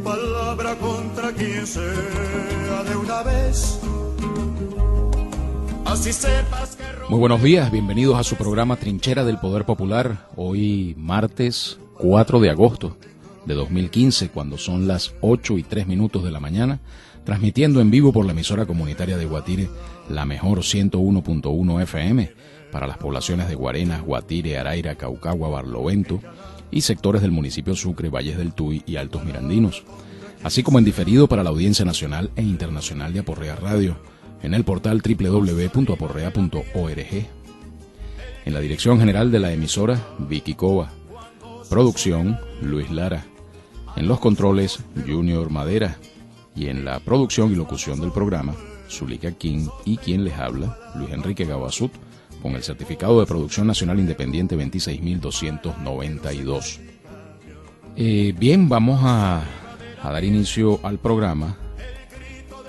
palabra contra quien sea de una vez. Así sepas que... Muy buenos días, bienvenidos a su programa Trinchera del Poder Popular. Hoy martes 4 de agosto de 2015, cuando son las 8:03 de la mañana, transmitiendo en vivo por la emisora comunitaria de Guatire, la mejor 101.1 FM, para las poblaciones de Guarenas, Guatire, Araira, Caucagua, Barlovento y sectores del municipio Sucre, Valles del Tuy y Altos Mirandinos, así como en diferido para la audiencia nacional e internacional de Aporrea Radio, en el portal www.aporrea.org. En la dirección general de la emisora, Vicky Cova. Producción, Luis Lara. En los controles, Junior Madera. Y en la producción y locución del programa, Zulika King y quien les habla, Luis Enrique Gabazut, con el certificado de producción nacional independiente 26.292. Bien, vamos a dar inicio al programa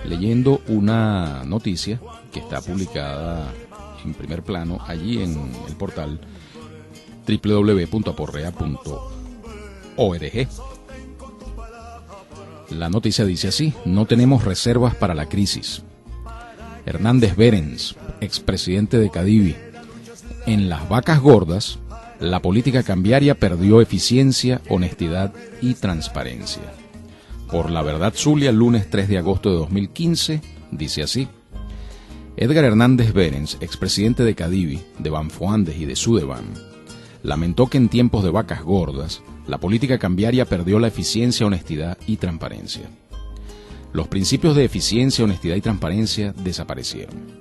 leyendo una noticia que está publicada en primer plano allí en el portal www.aporrea.org. La noticia dice así: no tenemos reservas para la crisis. Hernández Berens, expresidente de Cadivi. En las vacas gordas, la política cambiaria perdió eficiencia, honestidad y transparencia. Por La Verdad Zulia, lunes 3 de agosto de 2015, dice así: Edgar Hernández Berens, expresidente de Cadivi, de Banfoandes y de Sudeban, lamentó que en tiempos de vacas gordas, la política cambiaria perdió la eficiencia, honestidad y transparencia. Los principios de eficiencia, honestidad y transparencia desaparecieron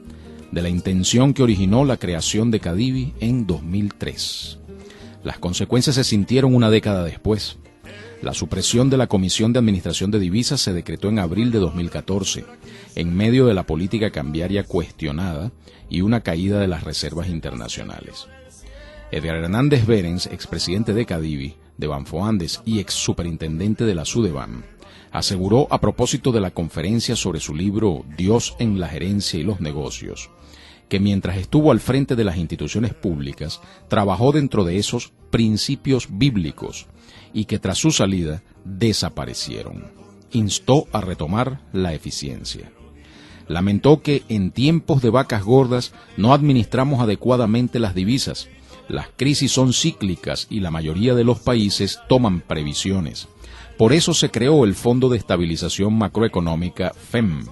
de la intención que originó la creación de Cadivi en 2003. Las consecuencias se sintieron una década después. La supresión de la Comisión de Administración de Divisas se decretó en abril de 2014, en medio de la política cambiaria cuestionada y una caída de las reservas internacionales. Edgar Hernández Berens, expresidente de Cadivi, de Banfoandes y ex superintendente de la Sudeban, aseguró a propósito de la conferencia sobre su libro Dios en la gerencia y los negocios, que mientras estuvo al frente de las instituciones públicas, trabajó dentro de esos principios bíblicos y que tras su salida desaparecieron. Instó a retomar la eficiencia. Lamentó que en tiempos de vacas gordas no administramos adecuadamente las divisas. Las crisis son cíclicas y la mayoría de los países toman previsiones. Por eso se creó el Fondo de Estabilización Macroeconómica, FEM,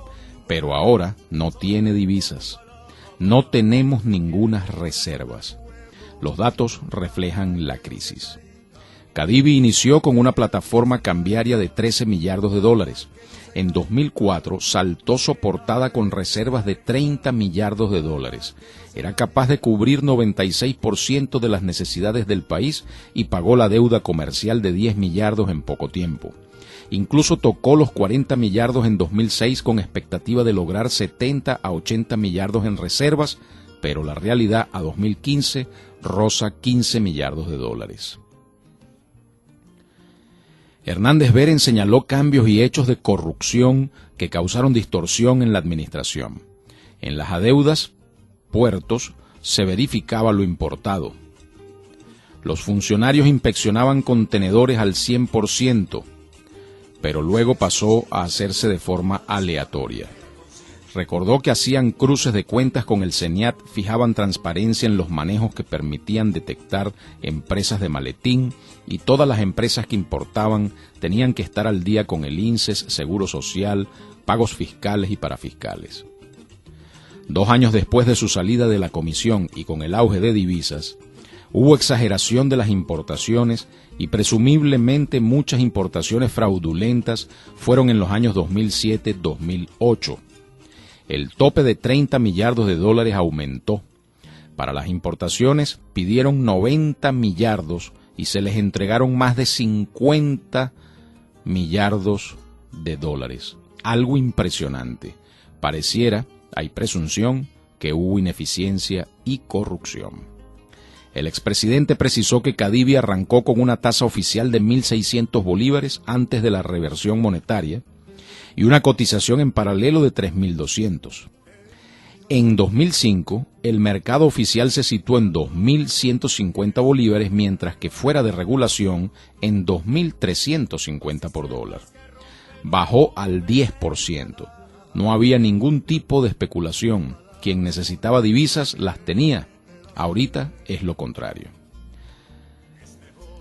pero ahora no tiene divisas. No tenemos ninguna reservas. Los datos reflejan la crisis. Cadivi inició con una plataforma cambiaria de 13 millardos de dólares. En 2004 saltó soportada con reservas de 30 millardos de dólares. Era capaz de cubrir 96% de las necesidades del país y pagó la deuda comercial de 10 millardos en poco tiempo. Incluso tocó los 40 millardos en 2006 con expectativa de lograr 70 a 80 millardos en reservas, pero la realidad a 2015 roza 15 millardos de dólares. Hernández Berens señaló cambios y hechos de corrupción que causaron distorsión en la administración. En las adeudas, puertos, se verificaba lo importado. Los funcionarios inspeccionaban contenedores al 100%, pero luego pasó a hacerse de forma aleatoria. Recordó que hacían cruces de cuentas con el CENIAT, fijaban transparencia en los manejos que permitían detectar empresas de maletín y todas las empresas que importaban tenían que estar al día con el INSES, Seguro Social, pagos fiscales y parafiscales. 2 años después de su salida de la comisión y con el auge de divisas, hubo exageración de las importaciones y presumiblemente muchas importaciones fraudulentas fueron en los años 2007-2008. El tope de 30 millardos de dólares aumentó. Para las importaciones pidieron 90 millardos y se les entregaron más de 50 millardos de dólares. Algo impresionante. Pareciera, hay presunción, que hubo ineficiencia y corrupción. El expresidente precisó que Cadivi arrancó con una tasa oficial de 1.600 bolívares antes de la reversión monetaria y una cotización en paralelo de 3.200. En 2005, el mercado oficial se situó en 2.150 bolívares, mientras que fuera de regulación en 2.350 por dólar. bajó al 10%. No había ningún tipo de especulación. Quien necesitaba divisas las tenía. Ahorita es lo contrario.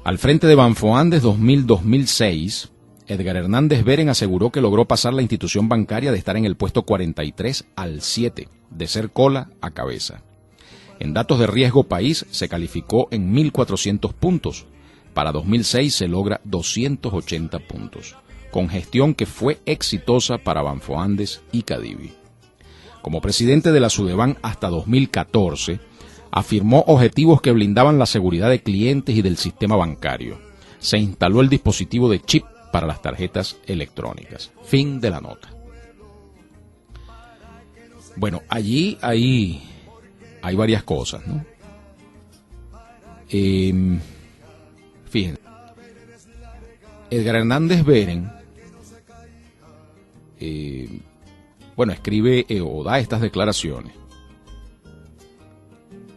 Al frente de Banfoandes 2000-2006, Edgar Hernández Beren aseguró que logró pasar la institución bancaria de estar en el puesto 43 al 7, de ser cola a cabeza. En datos de riesgo país se calificó en 1.400 puntos. Para 2006 se logra 280 puntos, con gestión que fue exitosa para Banfoandes y Cadivi. Como presidente de la Sudeban hasta 2014, afirmó objetivos que blindaban la seguridad de clientes y del sistema bancario. Se instaló el dispositivo de chip para las tarjetas electrónicas. Fin de la nota. Bueno, allí hay varias cosas, ¿no? Fíjense, Edgar Hernández Beren, escribe o da estas declaraciones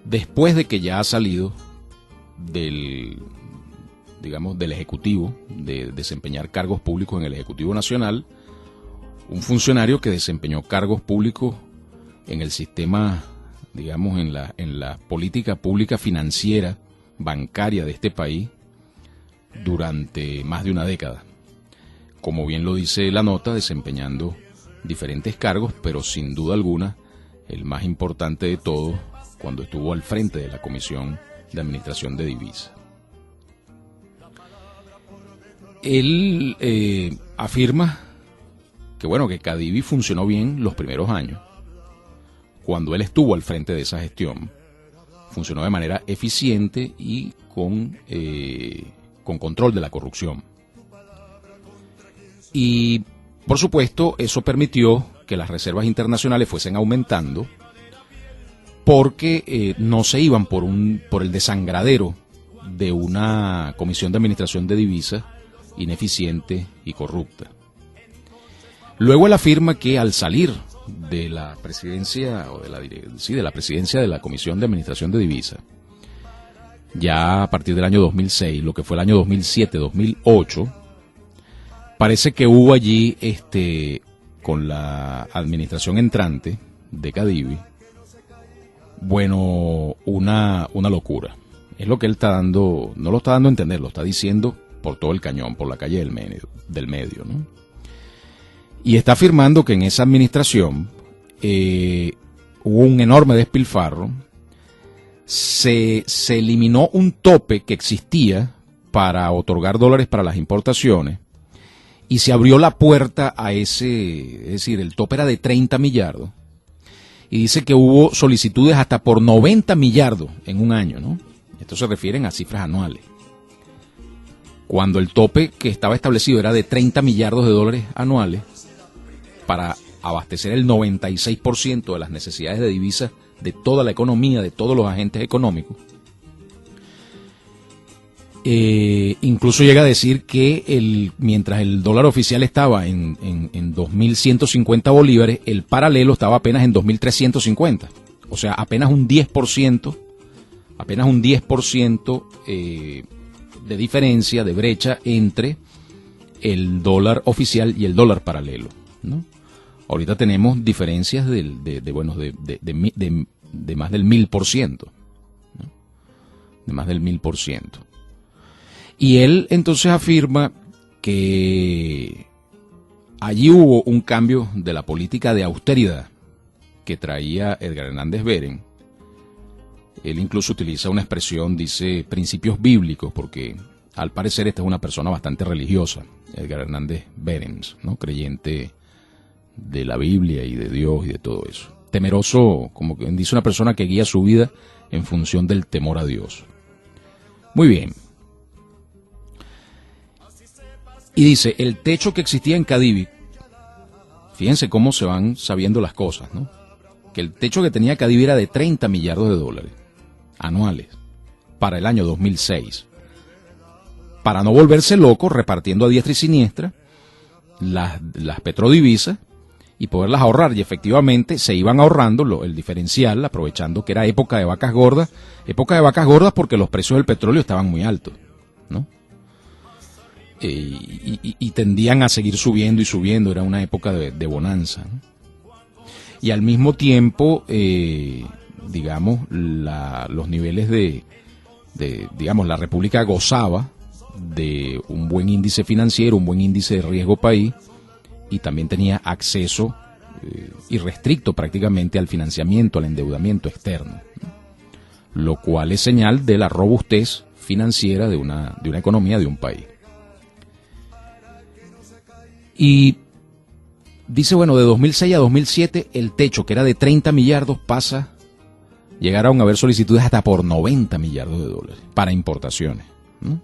después de que ya ha salido del Ejecutivo, de desempeñar cargos públicos en el Ejecutivo Nacional, un funcionario que desempeñó cargos públicos en el sistema, digamos, en la política pública financiera, bancaria de este país, durante más de una década. Como bien lo dice la nota, desempeñando diferentes cargos, pero sin duda alguna, el más importante de todos, cuando estuvo al frente de la Comisión de Administración de Divisas. Él afirma que Cadivi funcionó bien los primeros años. Cuando él estuvo al frente de esa gestión, funcionó de manera eficiente y con control de la corrupción. Y, por supuesto, eso permitió que las reservas internacionales fuesen aumentando, porque no se iban por el desangradero de una comisión de administración de divisas ineficiente y corrupta. Luego él afirma que al salir de la presidencia de la presidencia de la Comisión de Administración de Divisas, ya a partir del año 2006, lo que fue el año 2007-2008, parece que hubo allí, con la administración entrante de Cadivi, una locura. Es lo que él está dando, no lo está dando a entender, lo está diciendo por todo el cañón, por la calle del medio, ¿no? Y está afirmando que en esa administración hubo un enorme despilfarro. Se eliminó un tope que existía para otorgar dólares para las importaciones y se abrió la puerta a es decir, el tope era de 30 millardos y dice que hubo solicitudes hasta por 90 millardos en un año, ¿no? Esto se refieren a cifras anuales. Cuando el tope que estaba establecido era de 30 millardos de dólares anuales para abastecer el 96% de las necesidades de divisas de toda la economía, de todos los agentes económicos. Incluso llega a decir que mientras el dólar oficial estaba en 2.150 bolívares, el paralelo estaba apenas en 2.350. O sea, apenas un 10% de diferencia, de brecha entre el dólar oficial y el dólar paralelo, ¿no? Ahorita tenemos diferencias de más del 1000%, ¿no? De más del 1000%. Y él entonces afirma que allí hubo un cambio de la política de austeridad que traía Edgar Hernández Beren. Él incluso utiliza una expresión, dice principios bíblicos, porque al parecer esta es una persona bastante religiosa, Edgar Hernández Beren, ¿no? Creyente de la Biblia y de Dios y de todo eso. Temeroso, como que dice, una persona que guía su vida en función del temor a Dios. Muy bien. Y dice, el techo que existía en Cadivi, fíjense cómo se van sabiendo las cosas, ¿no? Que el techo que tenía Cadivi era de 30 millardos de dólares anuales para el año 2006. Para no volverse loco repartiendo a diestra y siniestra las petrodivisas y poderlas ahorrar, y efectivamente se iban ahorrando el diferencial, aprovechando que era época de vacas gordas porque los precios del petróleo estaban muy altos, ¿no? y tendían a seguir subiendo y subiendo, era una época de bonanza, ¿no? Y al mismo tiempo, digamos, los niveles digamos, la República gozaba de un buen índice financiero, un buen índice de riesgo país, y también tenía acceso irrestricto prácticamente al financiamiento, al endeudamiento externo, ¿no? Lo cual es señal de la robustez financiera de una economía de un país. Y dice, bueno, de 2006 a 2007 el techo, que era de 30 millardos, llegaron a haber solicitudes hasta por 90 millardos de dólares para importaciones, ¿no?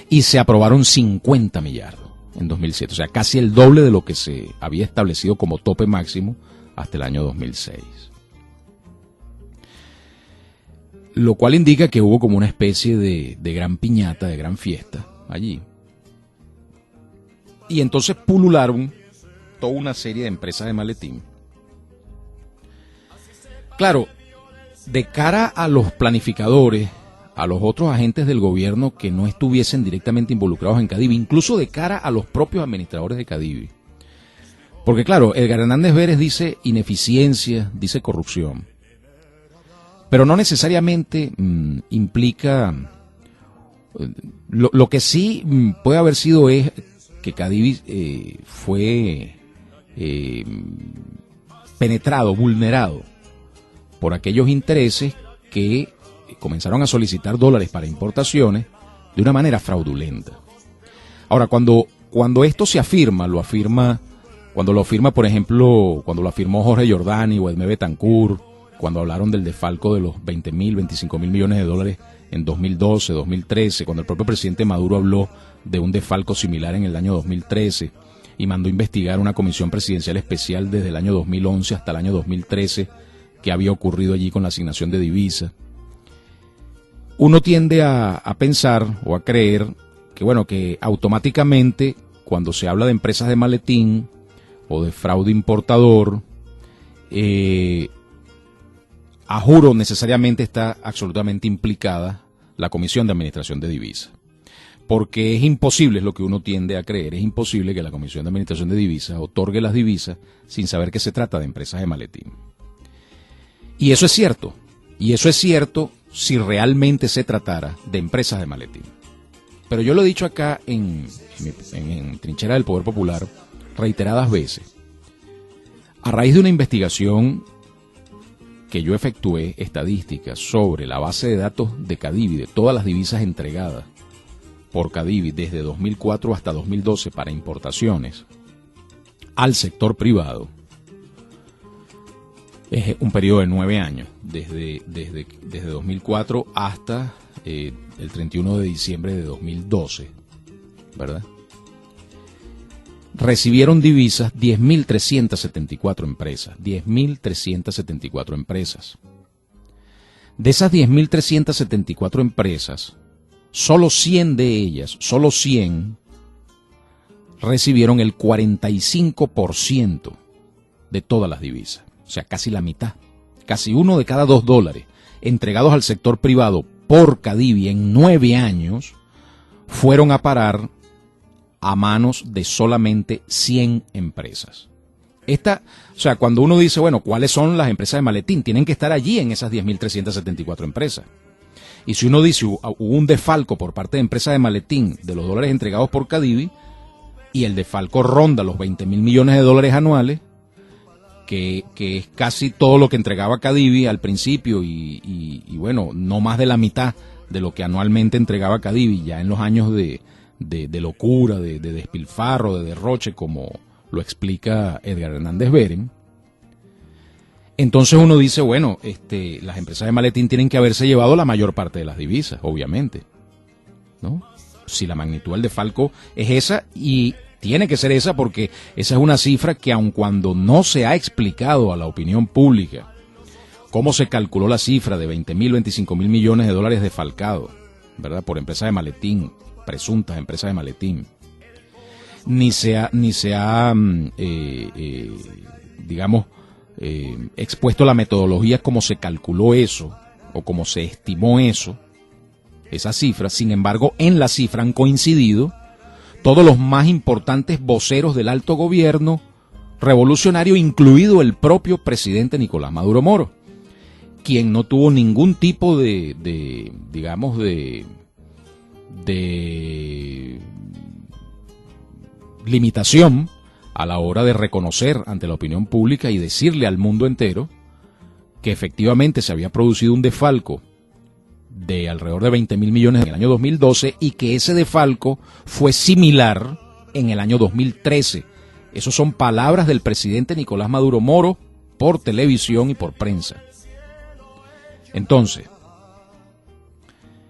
Y se aprobaron 50 millardos en 2007, o sea, casi el doble de lo que se había establecido como tope máximo hasta el año 2006. Lo cual indica que hubo como una especie de gran piñata, de gran fiesta allí. Y entonces pulularon toda una serie de empresas de maletín. Claro, de cara a los planificadores, a los otros agentes del gobierno que no estuviesen directamente involucrados en Cadivi, incluso de cara a los propios administradores de Cadivi. Porque claro, Edgar Hernández Vélez dice ineficiencia, dice corrupción, pero no necesariamente implica... Lo que sí puede haber sido es que Cadivi fue penetrado, vulnerado por aquellos intereses que comenzaron a solicitar dólares para importaciones de una manera fraudulenta. Ahora, cuando esto se afirma, cuando lo afirma, por ejemplo, cuando lo afirmó Jorge Giordani o Edmé Betancourt, cuando hablaron del desfalco de los 20.000, 25.000 millones de dólares en 2012, 2013, cuando el propio presidente Maduro habló de un desfalco similar en el año 2013 y mandó investigar una comisión presidencial especial desde el año 2011 hasta el año 2013 que había ocurrido allí con la asignación de divisas. Uno tiende a pensar o a creer que, bueno, que automáticamente cuando se habla de empresas de maletín o de fraude importador, a juro necesariamente está absolutamente implicada la Comisión de Administración de Divisas. Porque es imposible, es lo que uno tiende a creer, es imposible que la Comisión de Administración de Divisas otorgue las divisas sin saber que se trata de empresas de maletín. Y eso es cierto si realmente se tratara de empresas de maletín. Pero yo lo he dicho acá en Trinchera del Poder Popular reiteradas veces. A raíz de una investigación que yo efectué estadística sobre la base de datos de Cadivi, de todas las divisas entregadas por Cadivi desde 2004 hasta 2012 para importaciones al sector privado, es un periodo de 9 años, desde 2004 hasta el 31 de diciembre de 2012, ¿verdad? Recibieron divisas 10.374 empresas, 10.374 empresas. De esas 10.374 empresas, solo 100 de ellas, solo 100, recibieron el 45% de todas las divisas. O sea, casi la mitad, casi uno de cada $2 entregados al sector privado por Cadivi en 9 años fueron a parar a manos de solamente 100 empresas. O sea, cuando uno dice, bueno, ¿cuáles son las empresas de maletín? Tienen que estar allí en esas 10.374 empresas. Y si uno dice, hubo un desfalco por parte de empresas de maletín de los dólares entregados por Cadivi, y el desfalco ronda los 20.000 millones de dólares anuales, que es casi todo lo que entregaba Cadivi al principio y bueno, no más de la mitad de lo que anualmente entregaba Cadivi ya en los años de locura, de despilfarro, de derroche, como lo explica Edgar Hernández Vélez. Entonces uno dice, bueno, las empresas de maletín tienen que haberse llevado la mayor parte de las divisas, obviamente, ¿no? Si la magnitud del desfalco es esa, y tiene que ser esa porque esa es una cifra que, aun cuando no se ha explicado a la opinión pública cómo se calculó la cifra de 20.000, 25.000 millones de dólares desfalcados, ¿verdad?, por empresas de maletín, presuntas empresas de maletín, ni se ha expuesto la metodología como se calculó eso o como se estimó eso, esa cifra. Sin embargo, en la cifra han coincidido todos los más importantes voceros del alto gobierno revolucionario, incluido el propio presidente Nicolás Maduro Moro, quien no tuvo ningún tipo de limitación a la hora de reconocer ante la opinión pública y decirle al mundo entero que efectivamente se había producido un desfalco de alrededor de 20.000 millones en el año 2012 y que ese desfalco fue similar en el año 2013. Esas son palabras del presidente Nicolás Maduro Moro por televisión y por prensa. Entonces,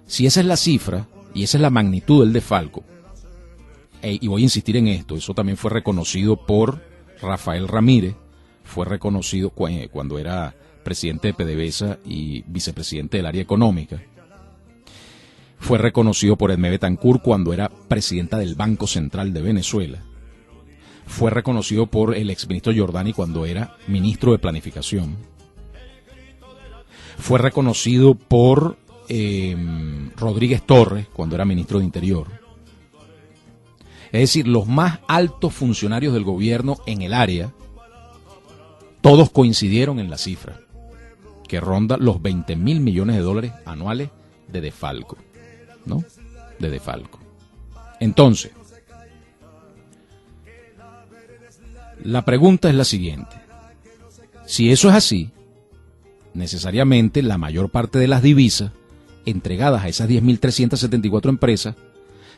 si esa es la cifra y esa es la magnitud del desfalco, y voy a insistir en esto, eso también fue reconocido por Rafael Ramírez, fue reconocido cuando era presidente de PDVSA y vicepresidente del área económica, fue reconocido por Edmé Betancourt cuando era presidenta del Banco Central de Venezuela, fue reconocido por el exministro Giordani cuando era ministro de Planificación, fue reconocido por Rodríguez Torres cuando era ministro de Interior. Es decir, los más altos funcionarios del gobierno en el área, todos coincidieron en la cifra, que ronda los 20.000 millones de dólares anuales de desfalco, ¿no? De desfalco. Entonces, la pregunta es la siguiente. Si eso es así, necesariamente la mayor parte de las divisas entregadas a esas 10.374 empresas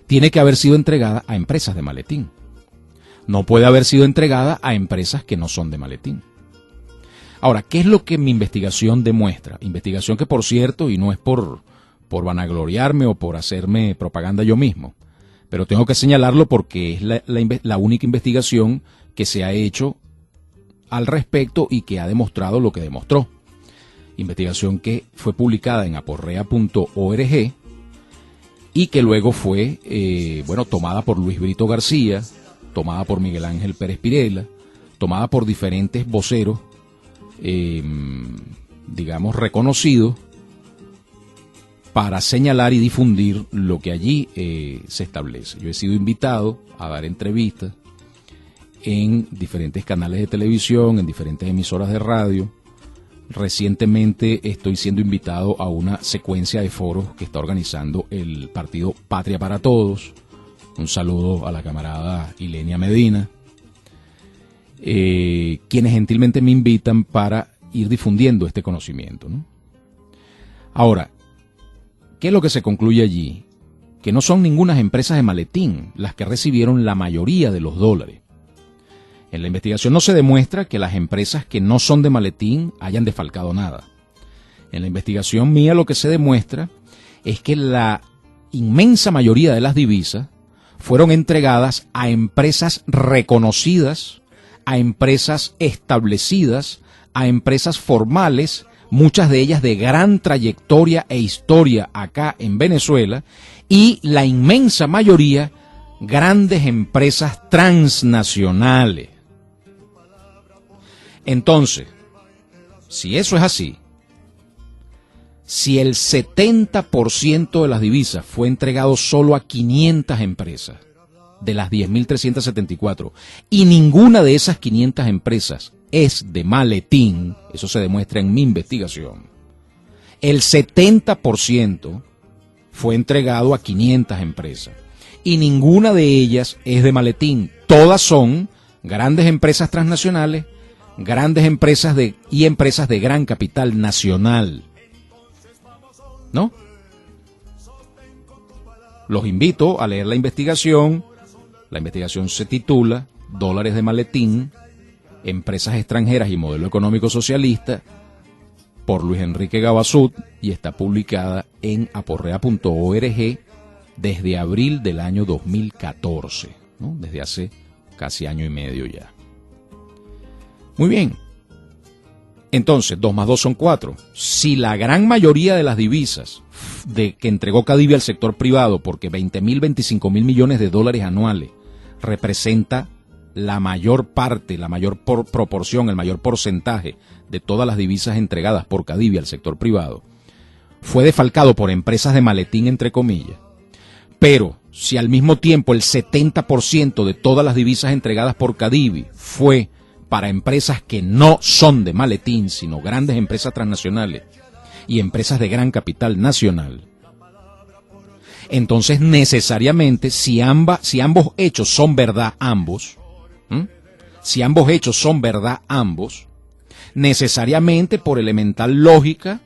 tiene que haber sido entregada a empresas de maletín. No puede haber sido entregada a empresas que no son de maletín. Ahora, ¿qué es lo que mi investigación demuestra? Investigación que, por cierto, y no es por vanagloriarme o por hacerme propaganda yo mismo, pero tengo que señalarlo porque es la única investigación que se ha hecho al respecto y que ha demostrado lo que demostró. Investigación que fue publicada en aporrea.org y que luego fue tomada por Luis Brito García, tomada por Miguel Ángel Pérez Pirela, tomada por diferentes voceros, reconocidos, para señalar y difundir lo que allí se establece. Yo he sido invitado a dar entrevistas en diferentes canales de televisión, en diferentes emisoras de radio. Recientemente estoy siendo invitado a una secuencia de foros que está organizando el partido Patria para Todos. Un saludo a la camarada Ilenia Medina, quienes gentilmente me invitan para ir difundiendo este conocimiento, ¿no? Ahora, ¿qué es lo que se concluye allí? Que no son ninguna empresas de maletín las que recibieron la mayoría de los dólares. En la investigación no se demuestra que las empresas que no son de maletín hayan desfalcado nada. En la investigación mía lo que se demuestra es que la inmensa mayoría de las divisas fueron entregadas a empresas reconocidas, a empresas establecidas, a empresas formales, muchas de ellas de gran trayectoria e historia acá en Venezuela, y la inmensa mayoría grandes empresas transnacionales. Entonces, si eso es así, si el 70% de las divisas fue entregado solo a 500 empresas de las 10.374 y ninguna de esas 500 empresas es de maletín, eso se demuestra en mi investigación, el 70% fue entregado a 500 empresas y ninguna de ellas es de maletín, todas son grandes empresas transnacionales, grandes empresas y empresas de gran capital nacional, ¿no? Los invito a leer la investigación. La investigación se titula Dólares de maletín, empresas extranjeras y modelo económico socialista, por Luis Enrique Gabasud, y está publicada en aporrea.org desde abril del año 2014, ¿no? Desde hace casi año y medio ya. Muy bien. Entonces, 2 más 2 son 4. Si la gran mayoría de las divisas que entregó Cadivi al sector privado, porque 20.000, 25.000 millones de dólares anuales representa la mayor parte, la mayor proporción, el mayor porcentaje de todas las divisas entregadas por Cadivi al sector privado, fue defalcado por empresas de maletín, entre comillas, pero si al mismo tiempo el 70% de todas las divisas entregadas por Cadivi fue para empresas que no son de maletín, sino grandes empresas transnacionales y empresas de gran capital nacional, entonces necesariamente si ambos hechos son verdad ambos, necesariamente por elemental lógica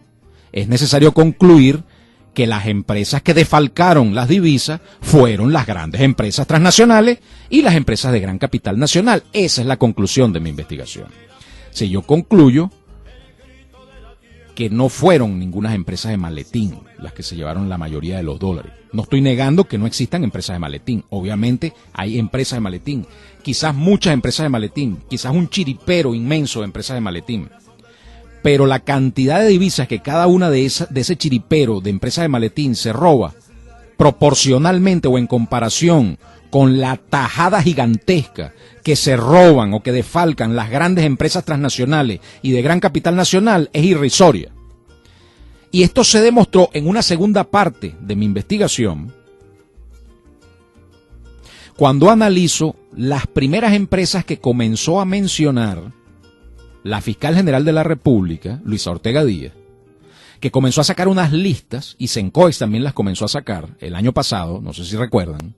es necesario concluir que las empresas que defalcaron las divisas fueron las grandes empresas transnacionales y las empresas de gran capital nacional. Esa es la conclusión de mi investigación. Si yo concluyo que no fueron ninguna empresas de maletín las que se llevaron la mayoría de los dólares. No estoy negando que no existan empresas de maletín. Obviamente hay empresas de maletín. Quizás muchas empresas de maletín. Quizás un chiripero inmenso de empresas de maletín. Pero la cantidad de divisas que cada una de ese chiripero de empresas de maletín se roba, proporcionalmente o en comparación con la tajada gigantesca que se roban o que defalcan las grandes empresas transnacionales y de gran capital nacional, es irrisoria. Y esto se demostró en una segunda parte de mi investigación, cuando analizo las primeras empresas que comenzó a mencionar la fiscal general de la República, Luisa Ortega Díaz, que comenzó a sacar unas listas, y Sencoex también las comenzó a sacar el año pasado, no sé si recuerdan,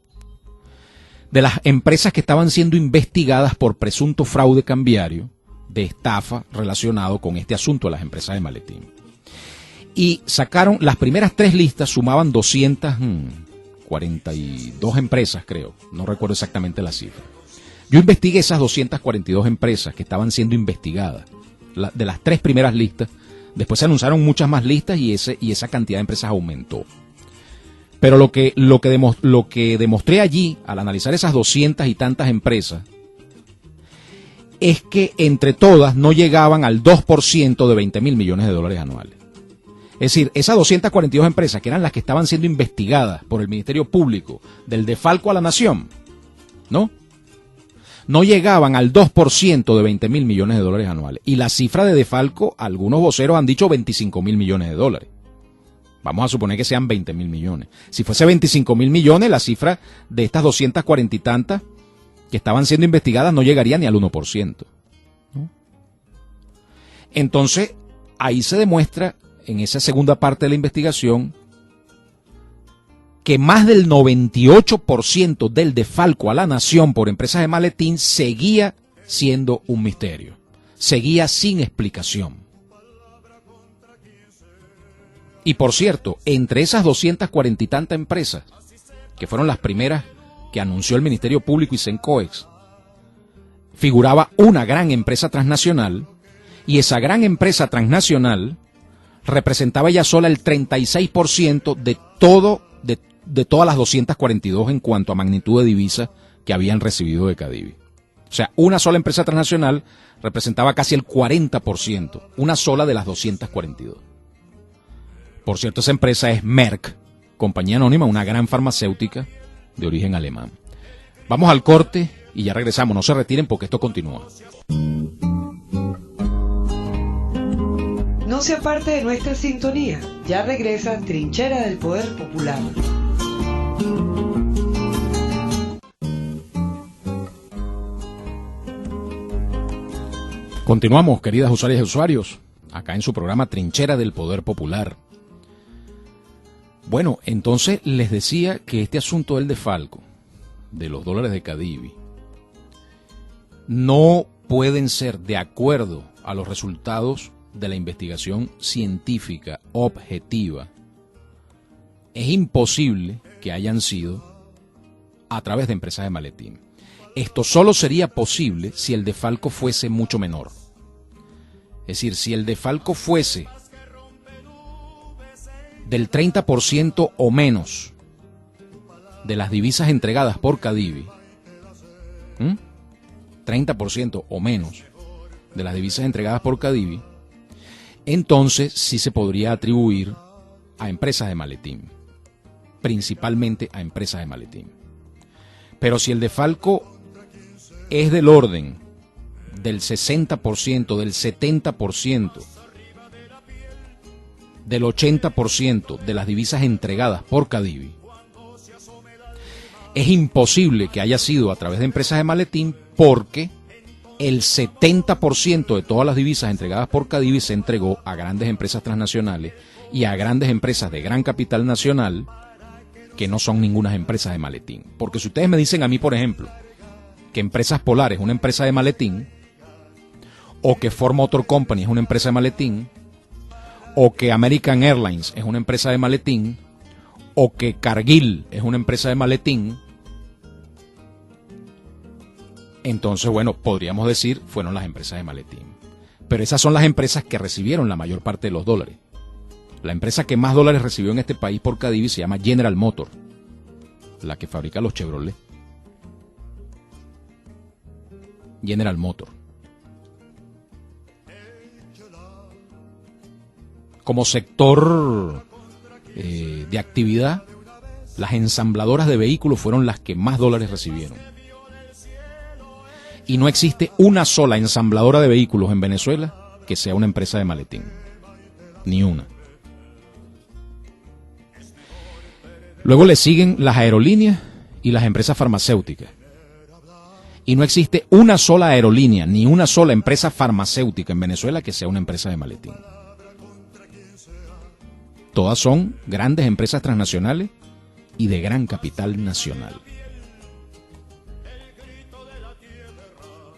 de las empresas que estaban siendo investigadas por presunto fraude cambiario de estafa relacionado con este asunto de las empresas de maletín. Y sacaron, las primeras 3 listas sumaban 242 empresas, creo, no recuerdo exactamente la cifra. Yo investigué esas 242 empresas que estaban siendo investigadas, de las 3 primeras listas. Después se anunciaron muchas más listas y esa cantidad de empresas aumentó. Pero lo que demostré allí, al analizar esas 200 y tantas empresas, es que entre todas no llegaban al 2% de 20.000 millones de dólares anuales. Es decir, esas 242 empresas, que eran las que estaban siendo investigadas por el Ministerio Público del defalco a la nación, ¿no llegaban al 2% de 20.000 millones de dólares anuales. Y la cifra de defalco, algunos voceros han dicho 25.000 millones de dólares. Vamos a suponer que sean 20.000 millones. Si fuese 25.000 millones, la cifra de estas 240 y tantas que estaban siendo investigadas no llegaría ni al 1%. ¿No? Entonces, ahí se demuestra, en esa segunda parte de la investigación, que más del 98% del defalco a la nación por empresas de maletín seguía siendo un misterio, seguía sin explicación. Y por cierto, entre esas 240 y tantas empresas, que fueron las primeras que anunció el Ministerio Público y Sencoex, figuraba una gran empresa transnacional, y esa gran empresa transnacional representaba ya sola el 36% de todas las 242 en cuanto a magnitud de divisas que habían recibido de Cadivi. O sea, una sola empresa transnacional representaba casi el 40%, una sola de las 242. Por cierto, esa empresa es Merck, compañía anónima, una gran farmacéutica de origen alemán. Vamos al corte y ya regresamos. No se retiren porque esto continúa. No se aparte de nuestra sintonía. Ya regresa Trinchera del Poder Popular. Continuamos, queridas usuarias y usuarios, acá en su programa Trinchera del Poder Popular. Bueno, entonces les decía que este asunto del defalco, de los dólares de Cadivi, no pueden ser, de acuerdo a los resultados de la investigación científica objetiva, es imposible que hayan sido a través de empresas de maletín. Esto solo sería posible si el defalco fuese mucho menor. Es decir, si el defalco fuese del 30% o menos de las divisas entregadas por Cadivi, 30% o menos de las divisas entregadas por Cadivi, entonces sí se podría atribuir a empresas de maletín, principalmente a empresas de maletín. Pero si el defalco es del orden del 60%, del 70%, del 80% de las divisas entregadas por Cadivi, es imposible que haya sido a través de empresas de maletín, porque el 70% de todas las divisas entregadas por Cadivi se entregó a grandes empresas transnacionales y a grandes empresas de gran capital nacional que no son ninguna empresas de maletín. Porque si ustedes me dicen a mí, por ejemplo, que Empresas Polar es una empresa de maletín, o que Ford Motor Company es una empresa de maletín, o que American Airlines es una empresa de maletín, o que Cargill es una empresa de maletín, entonces, bueno, podríamos decir fueron las empresas de maletín. Pero esas son las empresas que recibieron la mayor parte de los dólares. La empresa que más dólares recibió en este país por Cadivi se llama General Motors, la que fabrica los Chevrolet. General Motors. Como sector de actividad, las ensambladoras de vehículos fueron las que más dólares recibieron. Y no existe una sola ensambladora de vehículos en Venezuela que sea una empresa de maletín. Ni una. Luego le siguen las aerolíneas y las empresas farmacéuticas. Y no existe una sola aerolínea ni una sola empresa farmacéutica en Venezuela que sea una empresa de maletín. Todas son grandes empresas transnacionales y de gran capital nacional.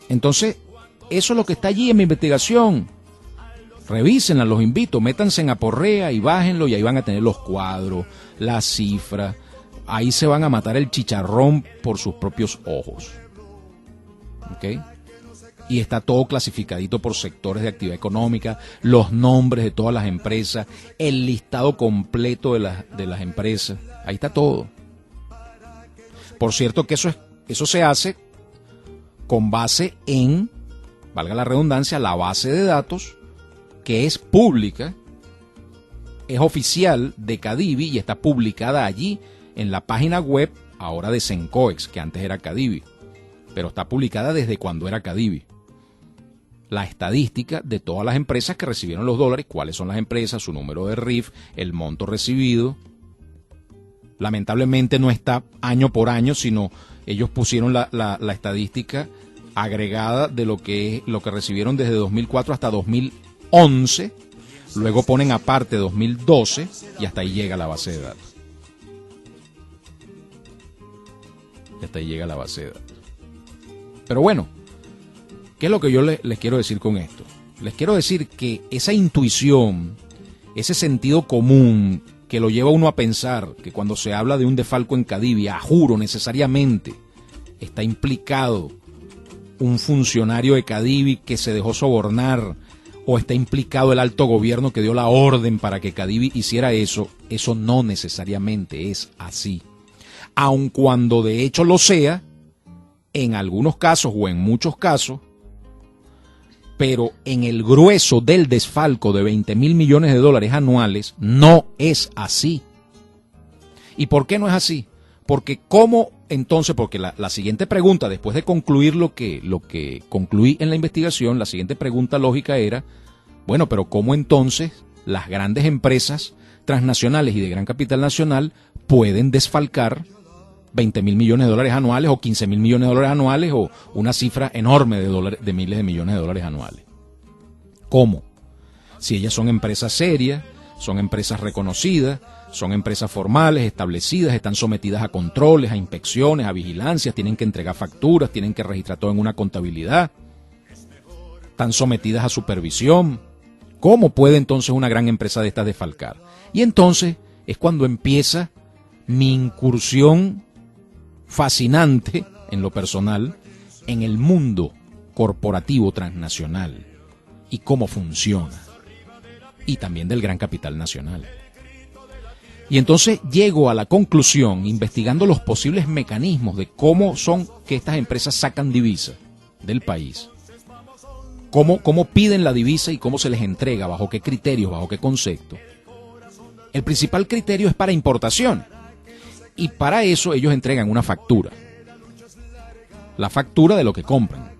Entonces, eso es lo que está allí en mi investigación. Revísenla, los invito, métanse en Aporrea y bájenlo, y ahí van a tener los cuadros, las cifras. Ahí se van a matar el chicharrón por sus propios ojos. ¿Ok? Y está todo clasificadito por sectores de actividad económica, los nombres de todas las empresas, el listado completo de las empresas. Ahí está todo. Por cierto que eso se hace con base en, valga la redundancia, la base de datos que es pública, es oficial de Cadivi y está publicada allí en la página web ahora de Sencoex, que antes era Cadivi, pero está publicada desde cuando era Cadivi. La estadística de todas las empresas que recibieron los dólares, cuáles son las empresas, su número de RIF, el monto recibido. Lamentablemente no está año por año, sino ellos pusieron la estadística agregada de lo que recibieron desde 2004 hasta 2011, luego ponen aparte 2012 y hasta ahí llega la base de datos. Y hasta ahí llega la base de datos. Pero bueno, ¿qué es lo que yo les quiero decir con esto? Les quiero decir que esa intuición, ese sentido común que lo lleva uno a pensar que cuando se habla de un desfalco en Cadivi, a juro necesariamente está implicado un funcionario de Cadivi que se dejó sobornar, o está implicado el alto gobierno que dio la orden para que Cadivi hiciera eso no necesariamente es así. Aun cuando de hecho lo sea, en algunos casos o en muchos casos, pero en el grueso del desfalco de 20.000 millones de dólares anuales no es así. ¿Y por qué no es así? Porque ¿cómo entonces? Porque la siguiente pregunta, después de concluir lo que concluí en la investigación, la siguiente pregunta lógica era, bueno, pero ¿cómo entonces las grandes empresas transnacionales y de gran capital nacional pueden desfalcar 20.000 millones de dólares anuales o 15.000 millones de dólares anuales o una cifra enorme de miles de millones de dólares anuales? ¿Cómo? Si ellas son empresas serias, son empresas reconocidas, son empresas formales, establecidas, están sometidas a controles, a inspecciones, a vigilancias, tienen que entregar facturas, tienen que registrar todo en una contabilidad, están sometidas a supervisión. ¿Cómo puede entonces una gran empresa de estas desfalcar? Y entonces es cuando empieza mi incursión fascinante en lo personal en el mundo corporativo transnacional y cómo funciona, y también del gran capital nacional. Y entonces llego a la conclusión, investigando los posibles mecanismos de cómo son que estas empresas sacan divisa del país, cómo piden la divisa y cómo se les entrega, bajo qué criterios, bajo qué concepto. El principal criterio es para importación, y para eso ellos entregan una factura, la factura de lo que compran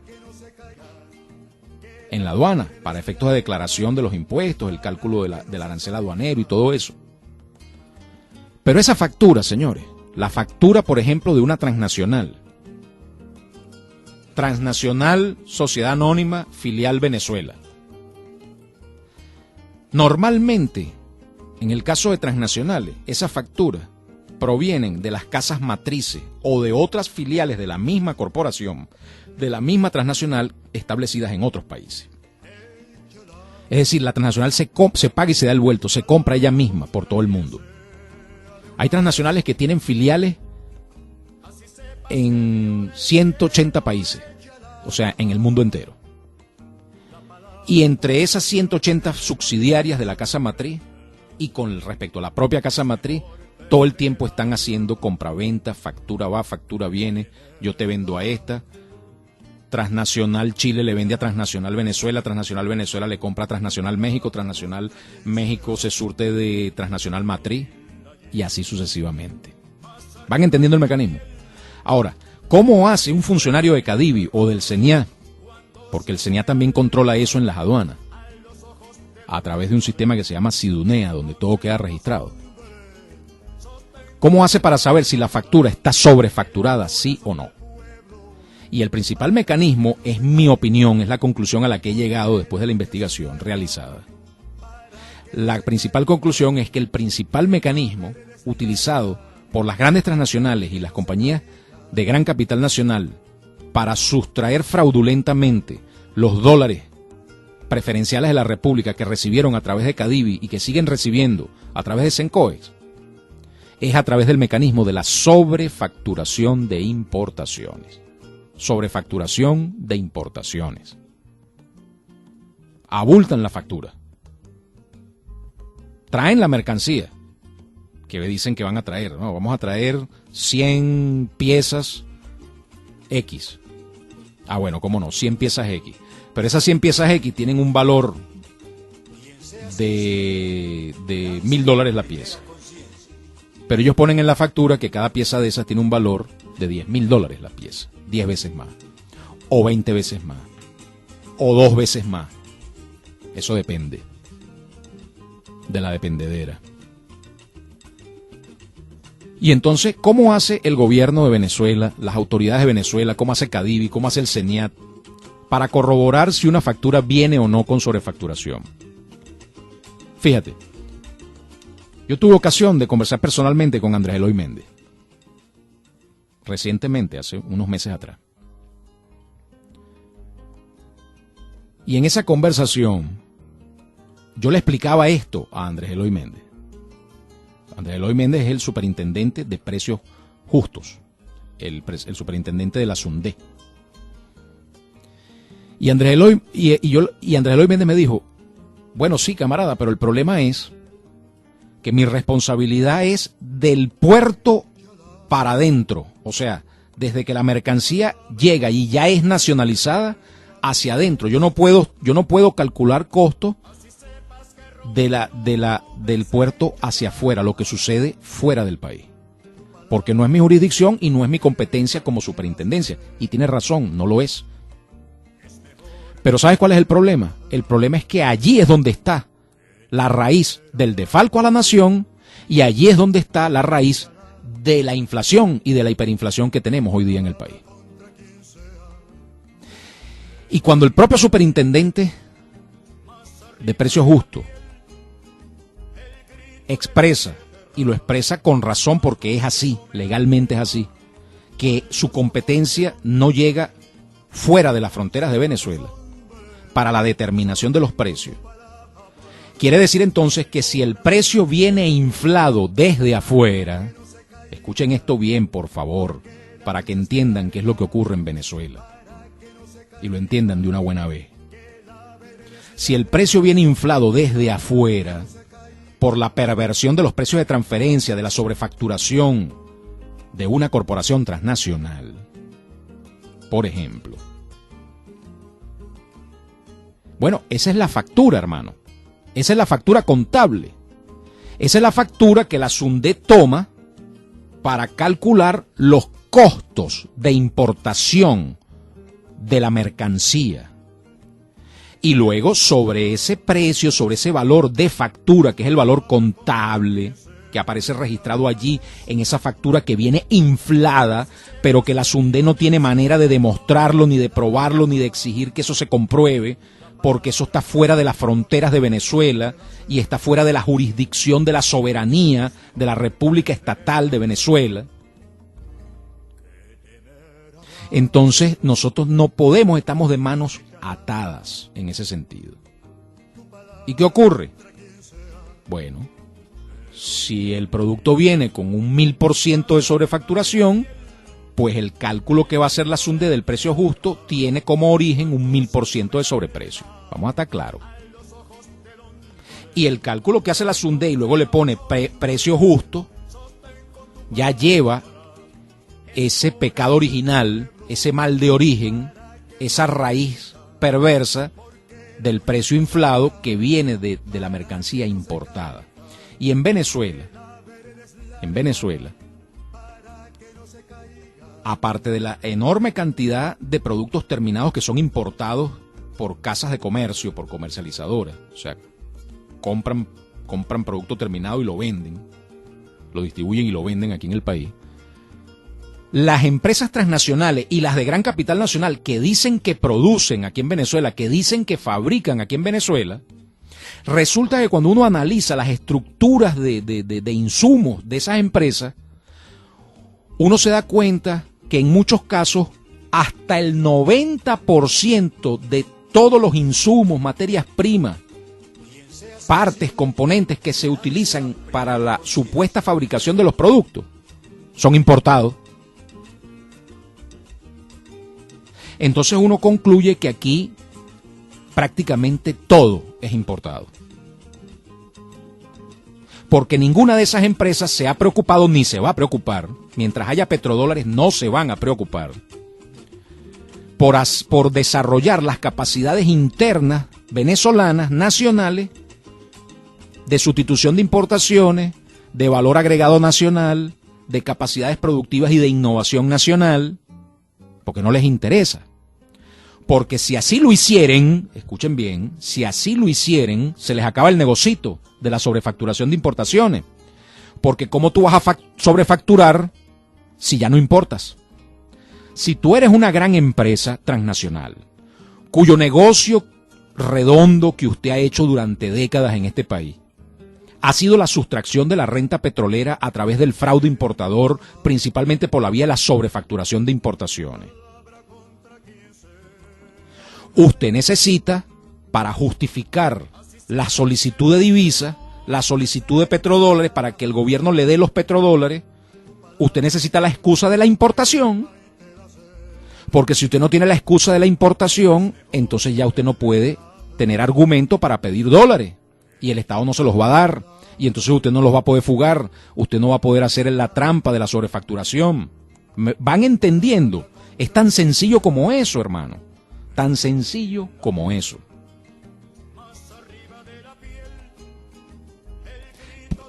en la aduana, para efectos de declaración de los impuestos, el cálculo del arancel aduanero y todo eso. Pero esa factura, señores, la factura, por ejemplo, de una transnacional. Transnacional, Sociedad Anónima, Filial Venezuela. Normalmente, en el caso de transnacionales, esas facturas provienen de las casas matrices o de otras filiales de la misma corporación, de la misma transnacional, establecidas en otros países. Es decir, la transnacional se paga y se da el vuelto, se compra ella misma por todo el mundo. Hay transnacionales que tienen filiales en 180 países, o sea, en el mundo entero. Y entre esas 180 subsidiarias de la casa matriz, y con respecto a la propia casa matriz, todo el tiempo están haciendo compraventa, factura va, factura viene, yo te vendo a esta. Transnacional Chile le vende a Transnacional Venezuela le compra a Transnacional México México se surte de Transnacional Matriz, y así sucesivamente. ¿Van entendiendo el mecanismo? Ahora, ¿cómo hace un funcionario de Cadivi o del CENIA? Porque el CENIA también controla eso en las aduanas, a través de un sistema que se llama Sidunea, donde todo queda registrado. ¿Cómo hace para saber si la factura está sobrefacturada, sí o no? Y el principal mecanismo, es mi opinión, es la conclusión a la que he llegado después de la investigación realizada. La principal conclusión es que el principal mecanismo utilizado por las grandes transnacionales y las compañías de gran capital nacional para sustraer fraudulentamente los dólares preferenciales de la República que recibieron a través de Cadivi y que siguen recibiendo a través de Sencoex, es a través del mecanismo de la sobrefacturación de importaciones. Sobrefacturación de importaciones. Abultan la factura. Traen la mercancía que dicen que van a traer. No, vamos a traer 100 piezas X. Ah, bueno, cómo no, 100 piezas X. Pero esas 100 piezas X tienen un valor de $1,000 la pieza. Pero ellos ponen en la factura que cada pieza de esas tiene un valor de $10,000 la pieza. 10 veces más. O 20 veces más. O 2 veces más. Eso depende de la dependedera. Y entonces, ¿cómo hace el gobierno de Venezuela, las autoridades de Venezuela, cómo hace Cadivi, cómo hace el CENIAT, para corroborar si una factura viene o no con sobrefacturación? Fíjate, yo tuve ocasión de conversar personalmente con Andrés Eloy Méndez, recientemente, hace unos meses atrás. Y en esa conversación, yo le explicaba esto a Andrés Eloy Méndez. Andrés Eloy Méndez es el superintendente de precios justos, el superintendente de la SUNDE. Y Andrés Eloy Méndez me dijo, bueno, sí, camarada, pero el problema es que mi responsabilidad es del puerto para adentro, o sea, desde que la mercancía llega y ya es nacionalizada hacia adentro. Yo no puedo calcular costos del puerto hacia afuera, lo que sucede fuera del país, porque no es mi jurisdicción y no es mi competencia como superintendencia. Y tiene razón, no lo es. Pero ¿sabes cuál es el problema? El problema es que allí es donde está la raíz del defalco a la nación, y allí es donde está la raíz de la inflación y de la hiperinflación que tenemos hoy día en el país. Y cuando el propio superintendente de precios justos expresa, y lo expresa con razón porque es así, legalmente es así, que su competencia no llega fuera de las fronteras de Venezuela para la determinación de los precios, quiere decir entonces que si el precio viene inflado desde afuera, escuchen esto bien, por favor, para que entiendan qué es lo que ocurre en Venezuela y lo entiendan de una buena vez. Si el precio viene inflado desde afuera por la perversión de los precios de transferencia, de la sobrefacturación de una corporación transnacional, por ejemplo, bueno, esa es la factura, hermano. Esa es la factura contable. Esa es la factura que la SUNDE toma para calcular los costos de importación de la mercancía. Y luego sobre ese precio, sobre ese valor de factura, que es el valor contable, que aparece registrado allí en esa factura que viene inflada, pero que la SUNDE no tiene manera de demostrarlo, ni de probarlo, ni de exigir que eso se compruebe, porque eso está fuera de las fronteras de Venezuela y está fuera de la jurisdicción de la soberanía de la República Estatal de Venezuela. Entonces nosotros no podemos, estamos de manos atadas en ese sentido. ¿Y qué ocurre? Bueno, si el producto viene con un 1000% de sobrefacturación, pues el cálculo que va a hacer la SUNDE del precio justo tiene como origen un 1000% de sobreprecio. Vamos a estar claros. Y el cálculo que hace la SUNDE y luego le pone precio justo, ya lleva ese pecado original, ese mal de origen, esa raíz perversa del precio inflado que viene de la mercancía importada. Y en Venezuela, aparte de la enorme cantidad de productos terminados que son importados por casas de comercio, por comercializadoras, o sea, compran producto terminado y lo venden, lo distribuyen y lo venden aquí en el país. Las empresas transnacionales y las de gran capital nacional que dicen que producen aquí en Venezuela, que dicen que fabrican aquí en Venezuela, resulta que cuando uno analiza las estructuras de insumos de esas empresas, uno se da cuenta que en muchos casos hasta el 90% de todos los insumos, materias primas, partes, componentes que se utilizan para la supuesta fabricación de los productos son importados. Entonces uno concluye que aquí prácticamente todo es importado. Porque ninguna de esas empresas se ha preocupado ni se va a preocupar, mientras haya petrodólares no se van a preocupar, por desarrollar las capacidades internas venezolanas, nacionales, de sustitución de importaciones, de valor agregado nacional, de capacidades productivas y de innovación nacional, porque no les interesa. Porque si así lo hicieren, escuchen bien, si así lo hicieren, se les acaba el negocito de la sobrefacturación de importaciones. Porque ¿cómo tú vas a sobrefacturar si ya no importas? Si tú eres una gran empresa transnacional, cuyo negocio redondo que usted ha hecho durante décadas en este país ha sido la sustracción de la renta petrolera a través del fraude importador, principalmente por la vía de la sobrefacturación de importaciones, usted necesita, para justificar la solicitud de divisa, la solicitud de petrodólares, para que el gobierno le dé los petrodólares, usted necesita la excusa de la importación. Porque si usted no tiene la excusa de la importación, entonces ya usted no puede tener argumento para pedir dólares. Y el Estado no se los va a dar. Y entonces usted no los va a poder fugar. Usted no va a poder hacer la trampa de la sobrefacturación. ¿Van entendiendo? Es tan sencillo como eso, hermano. Tan sencillo como eso.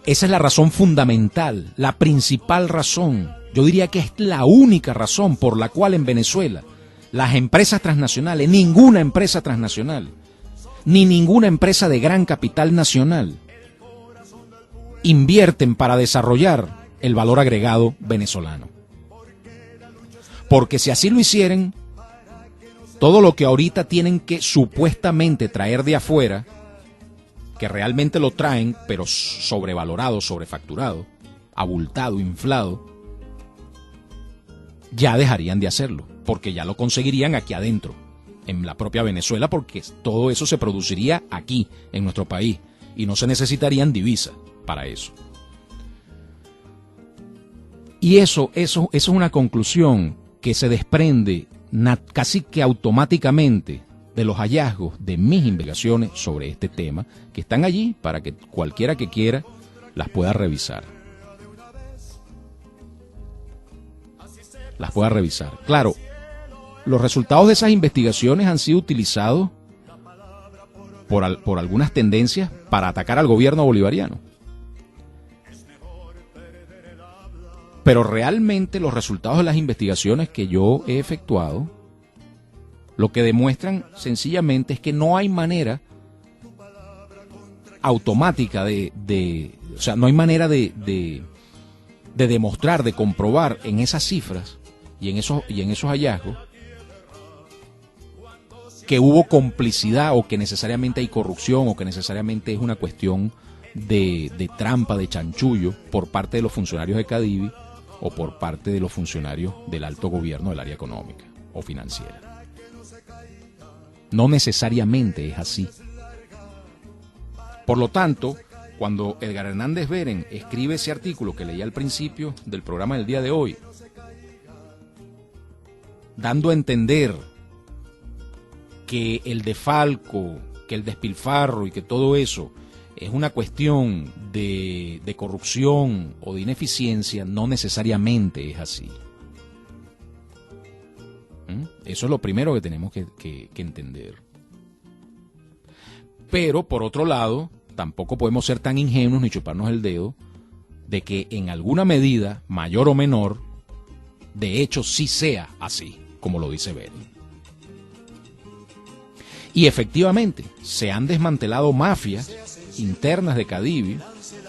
Esa es la razón fundamental, la principal razón. Yo diría que es la única razón por la cual en Venezuela las empresas transnacionales, ninguna empresa transnacional, ni ninguna empresa de gran capital nacional, invierten para desarrollar el valor agregado venezolano. Porque si así lo hicieran, todo lo que ahorita tienen que supuestamente traer de afuera, que realmente lo traen, pero sobrevalorado, sobrefacturado, abultado, inflado, ya dejarían de hacerlo, porque ya lo conseguirían aquí adentro, en la propia Venezuela, porque todo eso se produciría aquí, en nuestro país, y no se necesitarían divisas para eso. Y eso es una conclusión que se desprende casi que automáticamente de los hallazgos de mis investigaciones sobre este tema, que están allí para que cualquiera que quiera las pueda revisar. Claro, los resultados de esas investigaciones han sido utilizados por algunas tendencias para atacar al gobierno bolivariano. Pero realmente los resultados de las investigaciones que yo he efectuado, lo que demuestran sencillamente es que no hay manera automática o sea, no hay manera de demostrar, de comprobar en esas cifras y en esos hallazgos que hubo complicidad o que necesariamente hay corrupción o que necesariamente es una cuestión de trampa, de chanchullo por parte de los funcionarios de Cadivi o por parte de los funcionarios del alto gobierno del área económica o financiera. No necesariamente es así. Por lo tanto, cuando Edgar Hernández Beren escribe ese artículo que leí al principio del programa del día de hoy, dando a entender que el defalco, que el despilfarro y que todo eso es una cuestión de corrupción o de ineficiencia, no necesariamente es así. Eso es lo primero que tenemos que entender. Pero, por otro lado, tampoco podemos ser tan ingenuos ni chuparnos el dedo de que en alguna medida, mayor o menor, de hecho sí sea así, como lo dice Beren. Y efectivamente, se han desmantelado mafias internas de Cadivi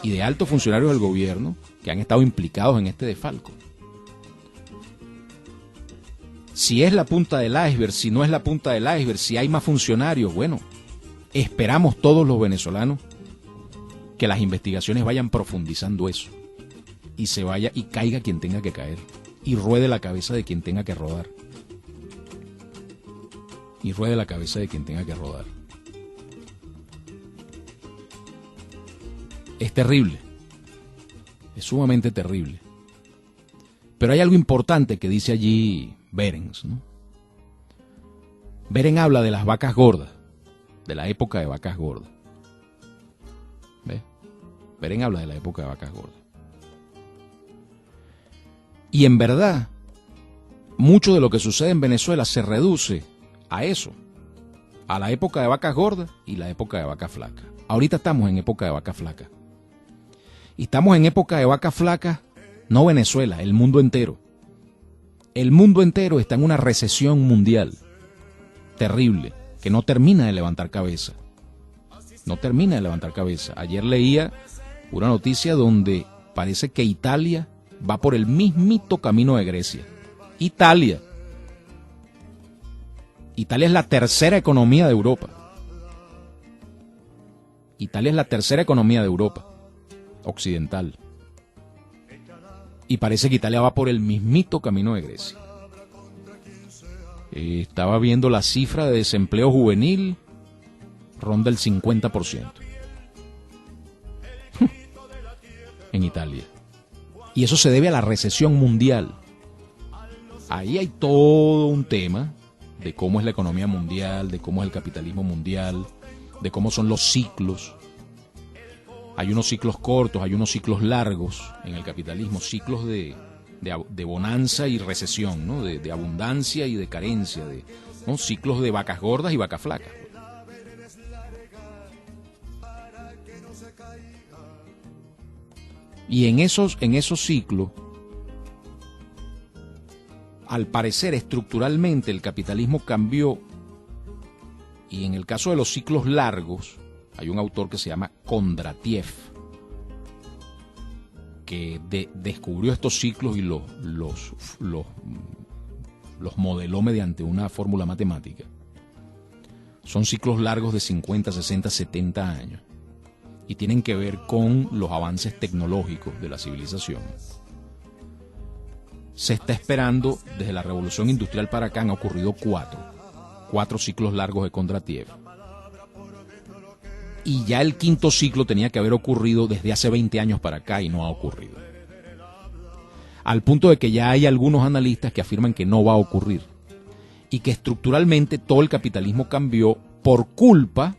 y de altos funcionarios del gobierno que han estado implicados en este desfalco. Si es la punta del iceberg, si no es la punta del iceberg, si hay más funcionarios, bueno, esperamos todos los venezolanos que las investigaciones vayan profundizando eso y se vaya y caiga quien tenga que caer y ruede la cabeza de quien tenga que rodar. Y ruede la cabeza de quien tenga que rodar. Es terrible. Es sumamente terrible. Pero hay algo importante que dice allí Berens, ¿no? Beren habla de las vacas gordas, de la época de vacas gordas. ¿Ves? Beren habla de la época de vacas gordas. Y en verdad, mucho de lo que sucede en Venezuela se reduce a eso, a la época de vacas gordas y la época de vacas flacas. Ahorita estamos en época de vacas flacas. Y estamos en época de vacas flacas, no Venezuela, el mundo entero. El mundo entero está en una recesión mundial terrible, que no termina de levantar cabeza. No termina de levantar cabeza. Ayer leía una noticia donde parece que Italia va por el mismito camino de Grecia. Italia es la tercera economía de Europa. Italia es la tercera economía de Europa occidental. Y parece que Italia va por el mismito camino de Grecia. Estaba viendo la cifra de desempleo juvenil, ronda el 50% en Italia. Y eso se debe a la recesión mundial. Ahí hay todo un tema de cómo es la economía mundial, de cómo es el capitalismo mundial, de cómo son los ciclos. Hay unos ciclos cortos, hay unos ciclos largos en el capitalismo, ciclos de bonanza y recesión, ¿no? De abundancia y de carencia, ¿no? Ciclos de vacas gordas y vacas flacas. Y en esos ciclos, al parecer estructuralmente el capitalismo cambió, y en el caso de los ciclos largos, hay un autor que se llama Kondratiev, que descubrió estos ciclos y los modeló mediante una fórmula matemática. Son ciclos largos de 50, 60, 70 años y tienen que ver con los avances tecnológicos de la civilización. Se está esperando, desde la Revolución Industrial para acá han ocurrido cuatro ciclos largos de Kondratiev. Y ya el quinto ciclo tenía que haber ocurrido desde hace 20 años para acá y no ha ocurrido. Al punto de que ya hay algunos analistas que afirman que no va a ocurrir. Y que estructuralmente todo el capitalismo cambió por culpa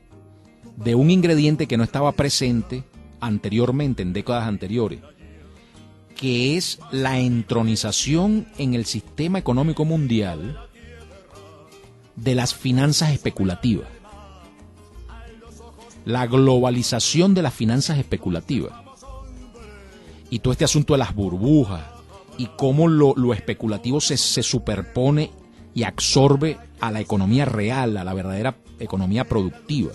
de un ingrediente que no estaba presente anteriormente, en décadas anteriores, que es la entronización en el sistema económico mundial de las finanzas especulativas. La globalización de las finanzas especulativas. Y todo este asunto de las burbujas y cómo lo especulativo se superpone y absorbe a la economía real, a la verdadera economía productiva.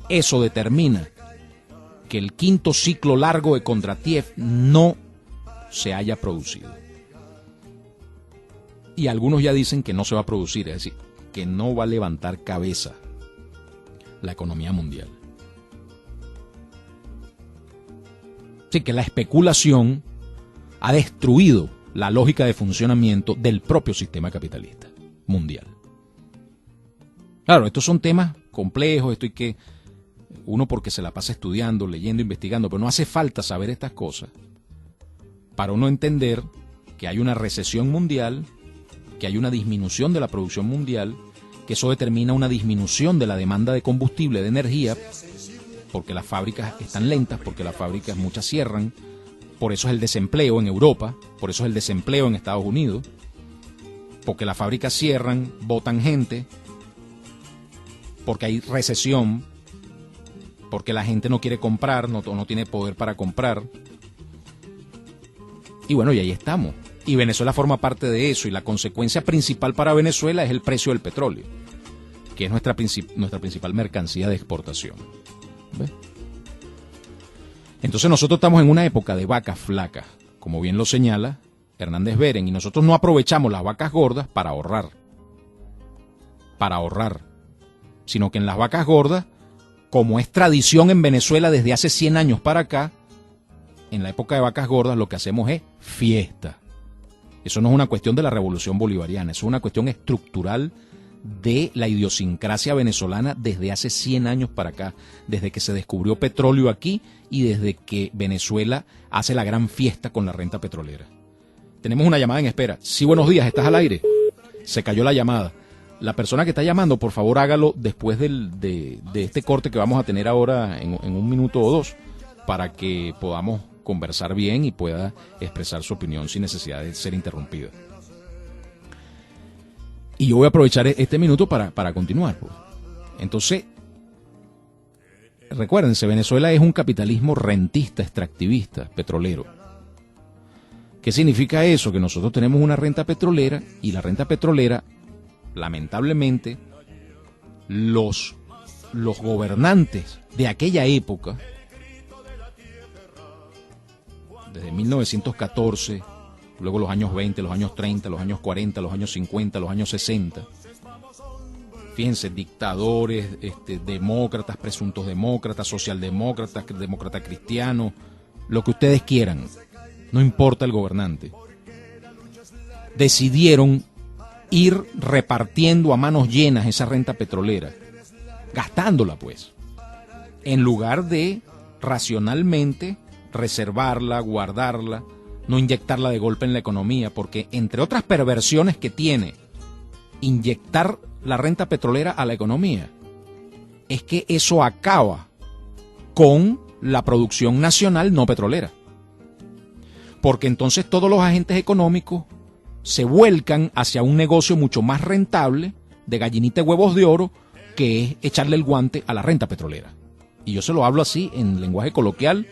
eso determina que el quinto ciclo largo de Kondratiev no se haya producido. Y algunos ya dicen que no se va a producir, es decir, que no va a levantar cabeza la economía mundial. Así que la especulación ha destruido la lógica de funcionamiento del propio sistema capitalista mundial. Claro, estos son temas complejos, esto hay que, uno porque se la pasa estudiando, leyendo, investigando, pero no hace falta saber estas cosas para uno entender que hay una recesión mundial, que hay una disminución de la producción mundial, que eso determina una disminución de la demanda de combustible, de energía, porque las fábricas están lentas, porque las fábricas muchas cierran, por eso es el desempleo en Europa, por eso es el desempleo en Estados Unidos, porque las fábricas cierran, botan gente, porque hay recesión, porque la gente no quiere comprar, no tiene poder para comprar. Y bueno, y ahí estamos. Y Venezuela forma parte de eso, y la consecuencia principal para Venezuela es el precio del petróleo, que es nuestra principal mercancía de exportación. ¿Ves? Entonces nosotros estamos en una época de vacas flacas, como bien lo señala Hernández Beren, y nosotros no aprovechamos las vacas gordas para ahorrar, sino que en las vacas gordas, como es tradición en Venezuela desde hace 100 años para acá, en la época de vacas gordas lo que hacemos es fiesta. Eso no es una cuestión de la revolución bolivariana, eso es una cuestión estructural de la idiosincrasia venezolana desde hace 100 años para acá, desde que se descubrió petróleo aquí y desde que Venezuela hace la gran fiesta con la renta petrolera. Tenemos una llamada en espera. Sí, buenos días, ¿estás al aire? Se cayó la llamada. La persona que está llamando, por favor, hágalo después de este corte que vamos a tener ahora en un minuto o dos, para que podamos conversar bien y pueda expresar su opinión sin necesidad de ser interrumpida. Y yo voy a aprovechar este minuto para continuar. Pues. Entonces, recuérdense, Venezuela es un capitalismo rentista, extractivista, petrolero. ¿Qué significa eso? Que nosotros tenemos una renta petrolera y la renta petrolera, lamentablemente, los gobernantes de aquella época, desde 1914, luego los años 20, los años 30, los años 40, los años 50, los años 60. Fíjense, dictadores, demócratas, presuntos demócratas, socialdemócratas, demócratas cristianos, lo que ustedes quieran, no importa el gobernante. Decidieron ir repartiendo a manos llenas esa renta petrolera, gastándola pues, en lugar de racionalmente reservarla, guardarla, no inyectarla de golpe en la economía, porque entre otras perversiones que tiene inyectar la renta petrolera a la economía, es que eso acaba con la producción nacional no petrolera. Porque entonces todos los agentes económicos se vuelcan hacia un negocio mucho más rentable de gallinita de huevos de oro, que es echarle el guante a la renta petrolera. Y yo se lo hablo así en lenguaje coloquial,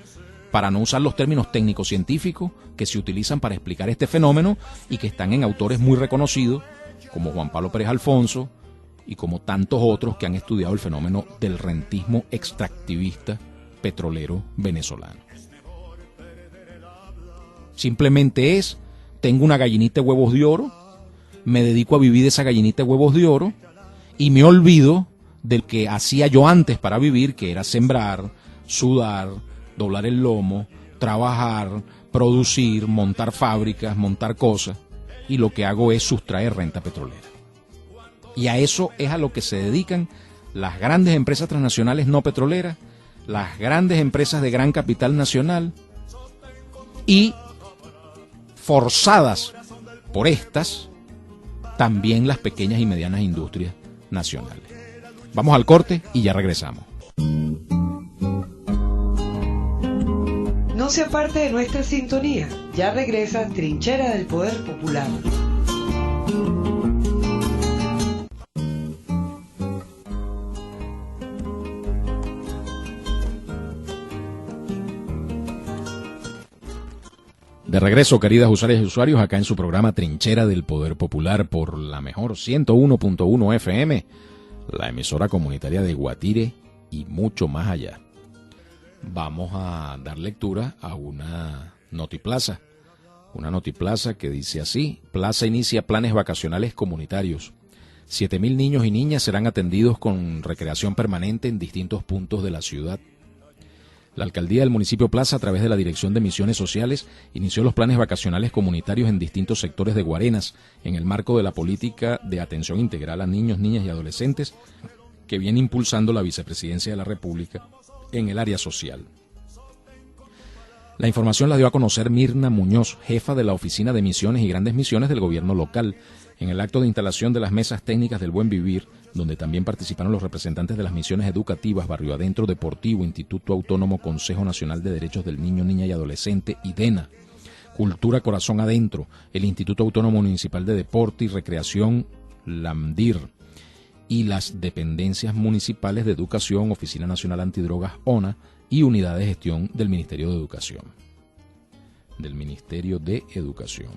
para no usar los términos técnicos científicos que se utilizan para explicar este fenómeno y que están en autores muy reconocidos, como Juan Pablo Pérez Alfonso y como tantos otros que han estudiado el fenómeno del rentismo extractivista petrolero venezolano. Simplemente es, tengo una gallinita de huevos de oro, me dedico a vivir de esa gallinita de huevos de oro y me olvido del que hacía yo antes para vivir, que era sembrar, sudar, doblar el lomo, trabajar, producir, montar fábricas, montar cosas, y lo que hago es sustraer renta petrolera. Y a eso es a lo que se dedican las grandes empresas transnacionales no petroleras, las grandes empresas de gran capital nacional, y forzadas por estas, también las pequeñas y medianas industrias nacionales. Vamos al corte y ya regresamos. No se aparte de nuestra sintonía, ya regresa Trinchera del Poder Popular. De regreso, queridas usuarias y usuarios, acá en su programa Trinchera del Poder Popular por la mejor 101.1 FM, la emisora comunitaria de Guatire y mucho más allá. Vamos a dar lectura a una notiplaza. Una notiplaza que dice así: Plaza inicia planes vacacionales comunitarios. 7.000 niños y niñas serán atendidos con recreación permanente en distintos puntos de la ciudad. La alcaldía del municipio Plaza, a través de la Dirección de Misiones Sociales, inició los planes vacacionales comunitarios en distintos sectores de Guarenas, en el marco de la política de atención integral a niños, niñas y adolescentes que viene impulsando la Vicepresidencia de la República en el área social. La información la dio a conocer Mirna Muñoz, jefa de la Oficina de Misiones y Grandes Misiones del gobierno local, en el acto de instalación de las mesas técnicas del Buen Vivir, donde también participaron los representantes de las misiones educativas, Barrio Adentro Deportivo, Instituto Autónomo Consejo Nacional de Derechos del Niño, Niña y Adolescente, IDENA, Cultura Corazón Adentro, el Instituto Autónomo Municipal de Deporte y Recreación, LAMDIR, y las dependencias municipales de Educación, Oficina Nacional Antidrogas, ONA, y Unidad de Gestión del Ministerio de Educación.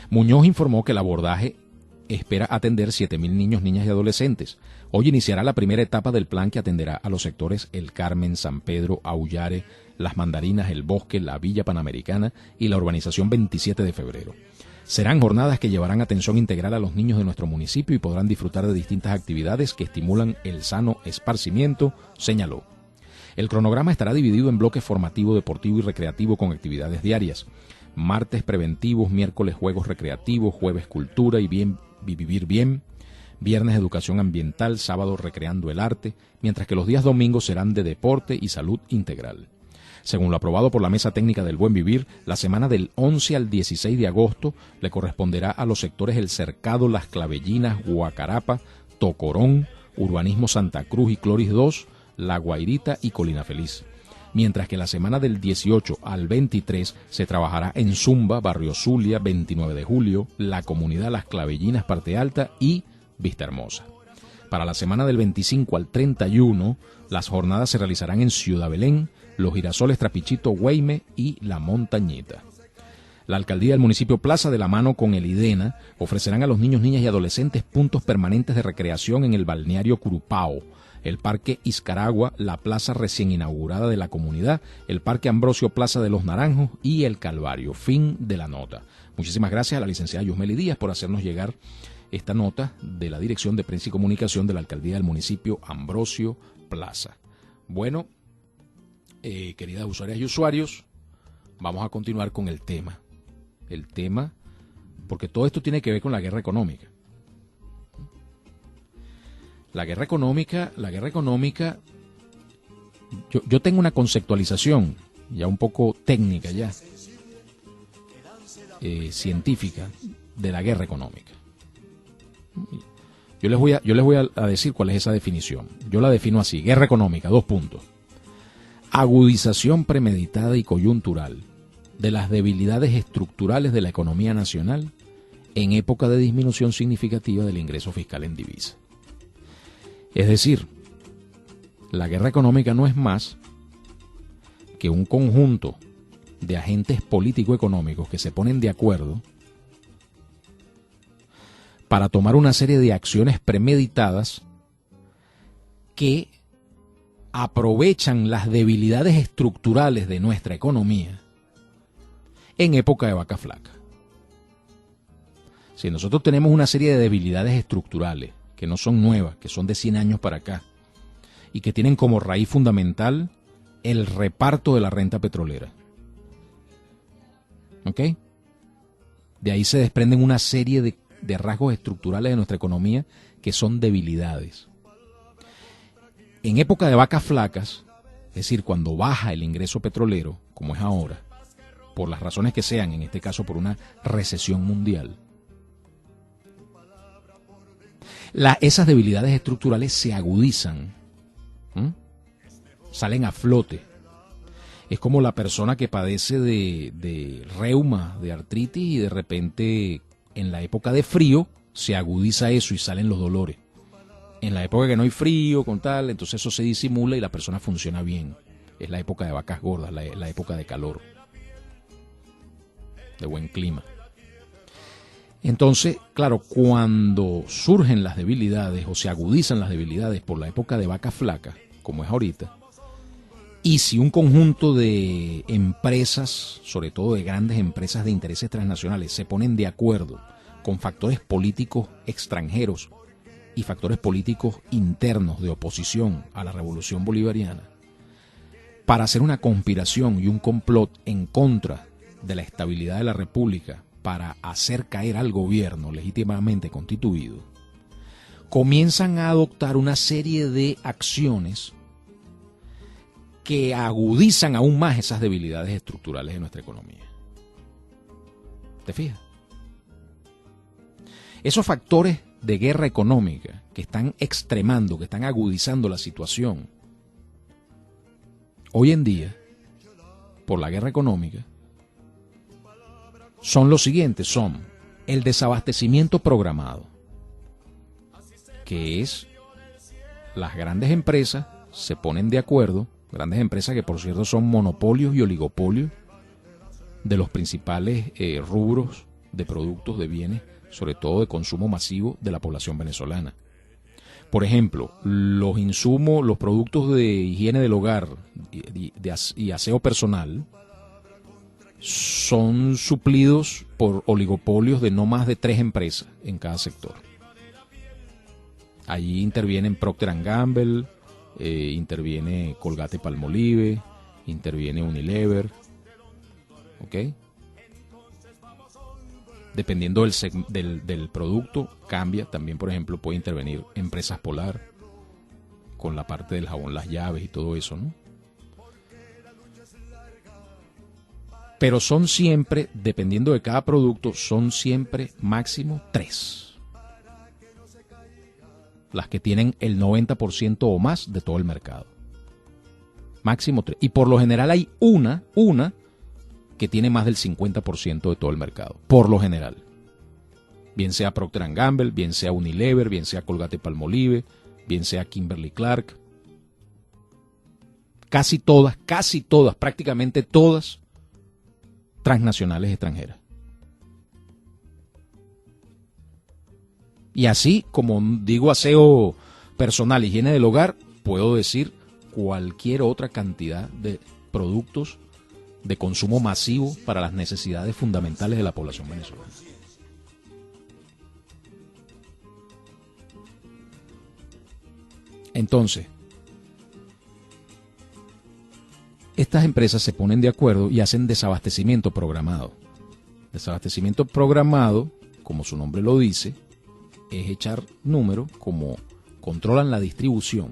Muñoz informó que el abordaje espera atender 7.000 niños, niñas y adolescentes. Hoy iniciará la primera etapa del plan que atenderá a los sectores El Carmen, San Pedro, Aullare, Las Mandarinas, El Bosque, la Villa Panamericana y la urbanización 27 de febrero. Serán jornadas que llevarán atención integral a los niños de nuestro municipio y podrán disfrutar de distintas actividades que estimulan el sano esparcimiento, señaló. El cronograma estará dividido en bloques formativo, deportivo y recreativo con actividades diarias. Martes preventivos, miércoles juegos recreativos, jueves cultura y vivir bien, viernes educación ambiental, sábado recreando el arte, mientras que los días domingos serán de deporte y salud integral. Según lo aprobado por la Mesa Técnica del Buen Vivir, la semana del 11 al 16 de agosto le corresponderá a los sectores El Cercado, Las Clavellinas, Guacarapa, Tocorón, Urbanismo Santa Cruz y Cloris II, La Guairita y Colina Feliz. Mientras que la semana del 18 al 23 se trabajará en Zumba, Barrio Zulia, 29 de julio, la comunidad Las Clavellinas, Parte Alta y Vista Hermosa. Para la semana del 25 al 31, las jornadas se realizarán en Ciudad Belén, Los Girasoles, Trapichito, Güeime y La Montañita. La alcaldía del municipio Plaza, de la mano con el IDENA, ofrecerán a los niños, niñas y adolescentes puntos permanentes de recreación en el balneario Curupao, el Parque Izcaragua, la plaza recién inaugurada de la comunidad, el Parque Ambrosio Plaza de los Naranjos y el Calvario. Fin de la nota. Muchísimas gracias a la licenciada Yusmeli Díaz por hacernos llegar esta nota de la Dirección de Prensa y Comunicación de la alcaldía del municipio Ambrosio Plaza. Bueno, queridas usuarias y usuarios, vamos a continuar con el tema. Porque todo esto tiene que ver con la guerra económica. La guerra económica, yo tengo una conceptualización ya un poco técnica, ya científica, de la guerra económica. Yo les voy a decir cuál es esa definición. Yo la defino así: guerra económica, : agudización premeditada y coyuntural de las debilidades estructurales de la economía nacional en época de disminución significativa del ingreso fiscal en divisa. Es decir, la guerra económica no es más que un conjunto de agentes político-económicos que se ponen de acuerdo para tomar una serie de acciones premeditadas que aprovechan las debilidades estructurales de nuestra economía en época de vaca flaca. Si nosotros tenemos una serie de debilidades estructurales que no son nuevas, que son de 100 años para acá, y que tienen como raíz fundamental el reparto de la renta petrolera. ¿Ok? De ahí se desprenden una serie de rasgos estructurales de nuestra economía que son debilidades. En época de vacas flacas, es decir, cuando baja el ingreso petrolero, como es ahora, por las razones que sean, en este caso por una recesión mundial, esas debilidades estructurales se agudizan, salen a flote. Es como la persona que padece de reuma, de artritis, y de repente en la época de frío se agudiza eso y salen los dolores. En la época que no hay frío, con tal, entonces eso se disimula y la persona funciona bien. Es la época de vacas gordas, la época de calor, de buen clima. Entonces, claro, cuando surgen las debilidades o se agudizan las debilidades por la época de vaca flaca, como es ahorita, y si un conjunto de empresas, sobre todo de grandes empresas de intereses transnacionales, se ponen de acuerdo con factores políticos extranjeros y factores políticos internos de oposición a la revolución bolivariana, para hacer una conspiración y un complot en contra de la estabilidad de la República, para hacer caer al gobierno legítimamente constituido, comienzan a adoptar una serie de acciones que agudizan aún más esas debilidades estructurales de nuestra economía. ¿Te fijas? Esos factores de guerra económica que están extremando, que están agudizando la situación hoy en día por la guerra económica, son los siguientes, son el desabastecimiento programado, que es las grandes empresas se ponen de acuerdo, grandes empresas que por cierto son monopolios y oligopolios de los principales rubros de productos, de bienes, sobre todo de consumo masivo de la población venezolana. Por ejemplo, los insumos, los productos de higiene del hogar y aseo personal son suplidos por oligopolios de no más de 3 empresas en cada sector. Allí intervienen Procter & Gamble, interviene Colgate-Palmolive, interviene Unilever, ¿ok? Dependiendo del producto, cambia. También, por ejemplo, puede intervenir Empresas Polar con la parte del jabón, las llaves y todo eso, ¿no? Pero son siempre, dependiendo de cada producto, son siempre máximo 3. Las que tienen el 90% o más de todo el mercado. Máximo 3. Y por lo general hay una que tiene más del 50% de todo el mercado. Por lo general. Bien sea Procter & Gamble, bien sea Unilever, bien sea Colgate-Palmolive, bien sea Kimberly-Clark. Casi todas, prácticamente todas transnacionales extranjeras. Y así, como digo aseo personal, higiene del hogar, puedo decir cualquier otra cantidad de productos de consumo masivo para las necesidades fundamentales de la población venezolana. Entonces, estas empresas se ponen de acuerdo y hacen desabastecimiento programado. Desabastecimiento programado, como su nombre lo dice, es echar número, como controlan la distribución.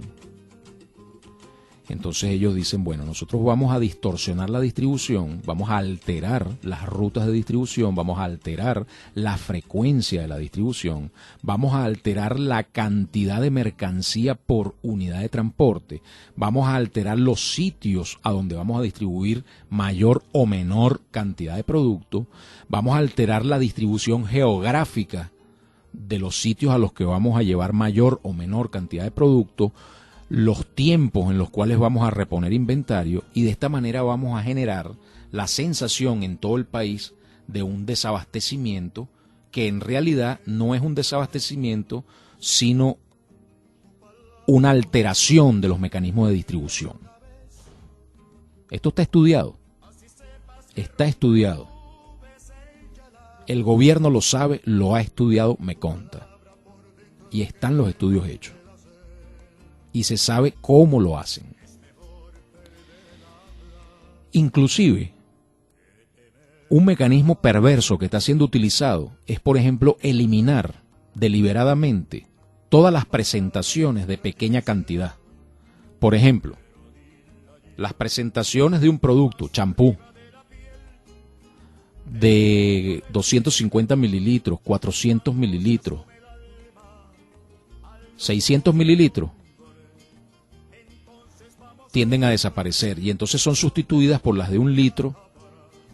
Entonces ellos dicen, bueno, nosotros vamos a distorsionar la distribución, vamos a alterar las rutas de distribución, vamos a alterar la frecuencia de la distribución, vamos a alterar la cantidad de mercancía por unidad de transporte, vamos a alterar los sitios a donde vamos a distribuir mayor o menor cantidad de producto, vamos a alterar la distribución geográfica de los sitios a los que vamos a llevar mayor o menor cantidad de producto, los tiempos en los cuales vamos a reponer inventario, y de esta manera vamos a generar la sensación en todo el país de un desabastecimiento que en realidad no es un desabastecimiento, sino una alteración de los mecanismos de distribución. Esto está estudiado. Está estudiado. El gobierno lo sabe, lo ha estudiado, me consta. Y están los estudios hechos. Y se sabe cómo lo hacen. Inclusive, un mecanismo perverso que está siendo utilizado es, por ejemplo, eliminar deliberadamente todas las presentaciones de pequeña cantidad. Por ejemplo, las presentaciones de un producto, champú, de 250 mililitros, 400 mililitros, 600 mililitros, tienden a desaparecer y entonces son sustituidas por las de 1 litro,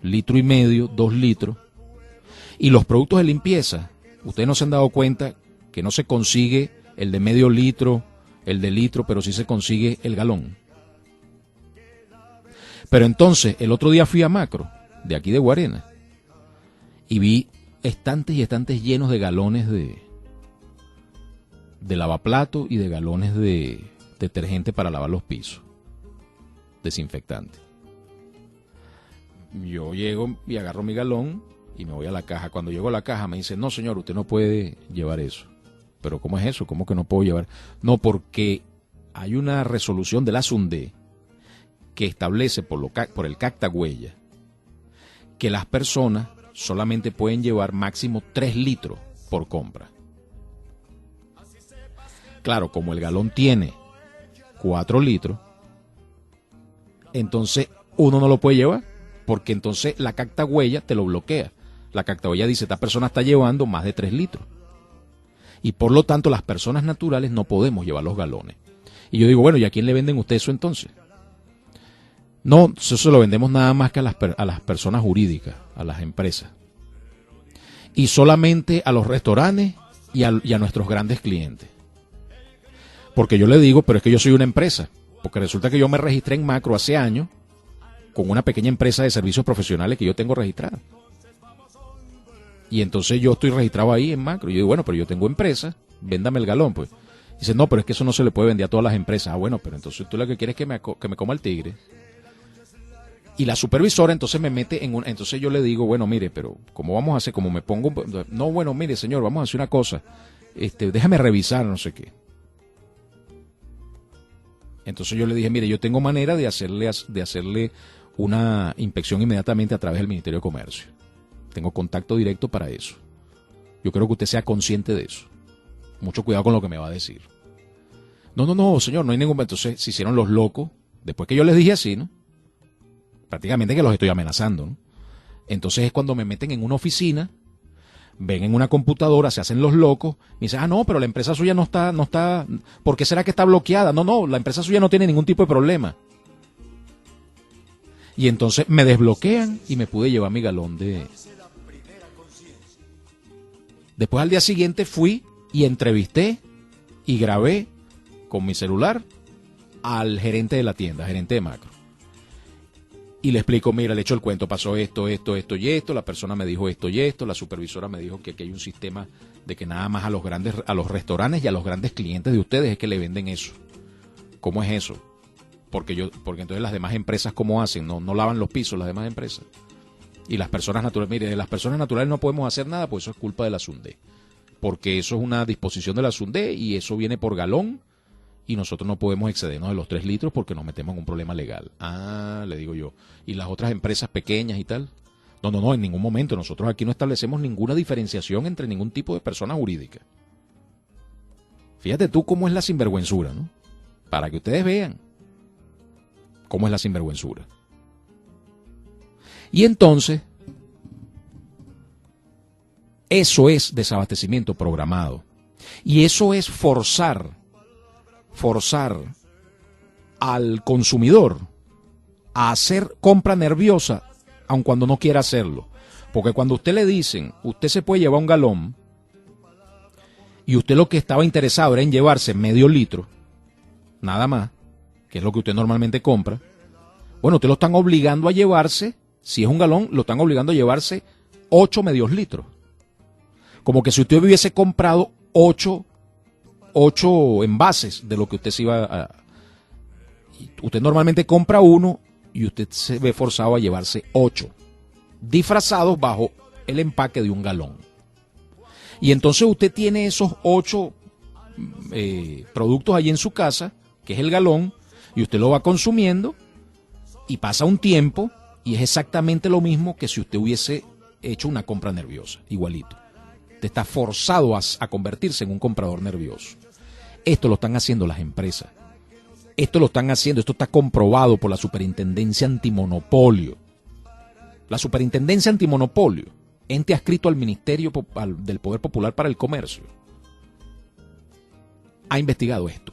litro y medio, 2 litros. Y los productos de limpieza, ustedes no se han dado cuenta que no se consigue el de medio litro, el de litro, pero sí se consigue el galón. Pero entonces, el otro día fui a Macro, de aquí de Guarena, y vi estantes y estantes llenos de galones de lavaplato y de galones de detergente para lavar los pisos, desinfectante. Yo llego y agarro mi galón y me voy a la caja. Cuando llego a la caja me dice, no señor, usted no puede llevar eso. ¿Pero cómo es eso? ¿Cómo que no puedo llevar? No, porque hay una resolución de la SUNDE que establece por el cactahuella que las personas solamente pueden llevar máximo 3 litros por compra. Claro, como el galón tiene 4 litros, entonces uno no lo puede llevar, porque entonces la cactahuella te lo bloquea. La cactahuella dice, esta persona está llevando más de 3 litros. Y por lo tanto, las personas naturales no podemos llevar los galones. Y yo digo, bueno, ¿y a quién le venden ustedes eso entonces? No, eso se lo vendemos nada más que a las personas jurídicas, a las empresas. Y solamente a los restaurantes y a nuestros grandes clientes. Porque yo le digo, pero es que yo soy una empresa. Porque resulta que yo me registré en Macro hace años con una pequeña empresa de servicios profesionales que yo tengo registrada. Y entonces yo estoy registrado ahí en Macro. Y yo digo, bueno, pero yo tengo empresa, véndame el galón, pues. Dice, no, pero es que eso no se le puede vender a todas las empresas. Ah, bueno, pero entonces tú lo que quieres es que me coma el tigre. Y la supervisora entonces me mete en una... Entonces yo le digo, bueno, mire, pero ¿cómo vamos a hacer? Como me pongo... No, bueno, mire, señor, vamos a hacer una cosa. Déjame revisar, no sé qué. Entonces yo le dije, mire, yo tengo manera de hacerle una inspección inmediatamente a través del Ministerio de Comercio. Tengo contacto directo para eso. Yo creo que usted sea consciente de eso. Mucho cuidado con lo que me va a decir. No, señor, no hay ningún... Entonces se hicieron los locos. Después que yo les dije así, ¿no? Prácticamente que los estoy amenazando, ¿no? Entonces es cuando me meten en una oficina, ven en una computadora, se hacen los locos, me dicen, no, pero la empresa suya no está, ¿por qué será que está bloqueada? No, la empresa suya no tiene ningún tipo de problema. Y entonces me desbloquean y me pude llevar mi galón de... Después al día siguiente fui y entrevisté y grabé con mi celular al gerente de la tienda, gerente de Macro. Y le explico, mira, le echo el cuento, pasó esto y esto, la persona me dijo esto y esto, la supervisora me dijo que aquí hay un sistema de que nada más a los restaurantes y a los grandes clientes de ustedes es que le venden eso. ¿Cómo es eso? Porque entonces las demás empresas, ¿cómo hacen? No lavan los pisos las demás empresas. Y las personas naturales, mire, de las personas naturales no podemos hacer nada, pues eso es culpa de la SUNDE. Porque eso es una disposición de la SUNDE y eso viene por galón y nosotros no podemos excedernos de los 3 litros porque nos metemos en un problema legal. Ah, le digo yo. ¿Y las otras empresas pequeñas y tal? No, en ningún momento. Nosotros aquí no establecemos ninguna diferenciación entre ningún tipo de persona jurídica. Fíjate tú cómo es la sinvergüenzura, ¿no? Para que ustedes vean cómo es la sinvergüenzura. Y entonces, eso es desabastecimiento programado. Y eso es forzar al consumidor a hacer compra nerviosa, aun cuando no quiera hacerlo. Porque cuando usted le dicen, usted se puede llevar un galón, y usted lo que estaba interesado era en llevarse medio litro, nada más, que es lo que usted normalmente compra, bueno, usted lo están obligando a llevarse, si es un galón, lo están obligando a llevarse 8 medios litros. Como que si usted hubiese comprado 8 envases de lo que usted se iba a... Usted normalmente compra uno y usted se ve forzado a llevarse 8, disfrazados bajo el empaque de un galón. Y entonces usted tiene esos 8 productos allí en su casa, que es el galón, y usted lo va consumiendo y pasa un tiempo y es exactamente lo mismo que si usted hubiese hecho una compra nerviosa, igualito. Usted está forzado a convertirse en un comprador nervioso. Esto lo están haciendo las empresas. Esto está comprobado por la Superintendencia Antimonopolio. La Superintendencia Antimonopolio, ente adscrito al Ministerio del Poder Popular para el Comercio, ha investigado esto.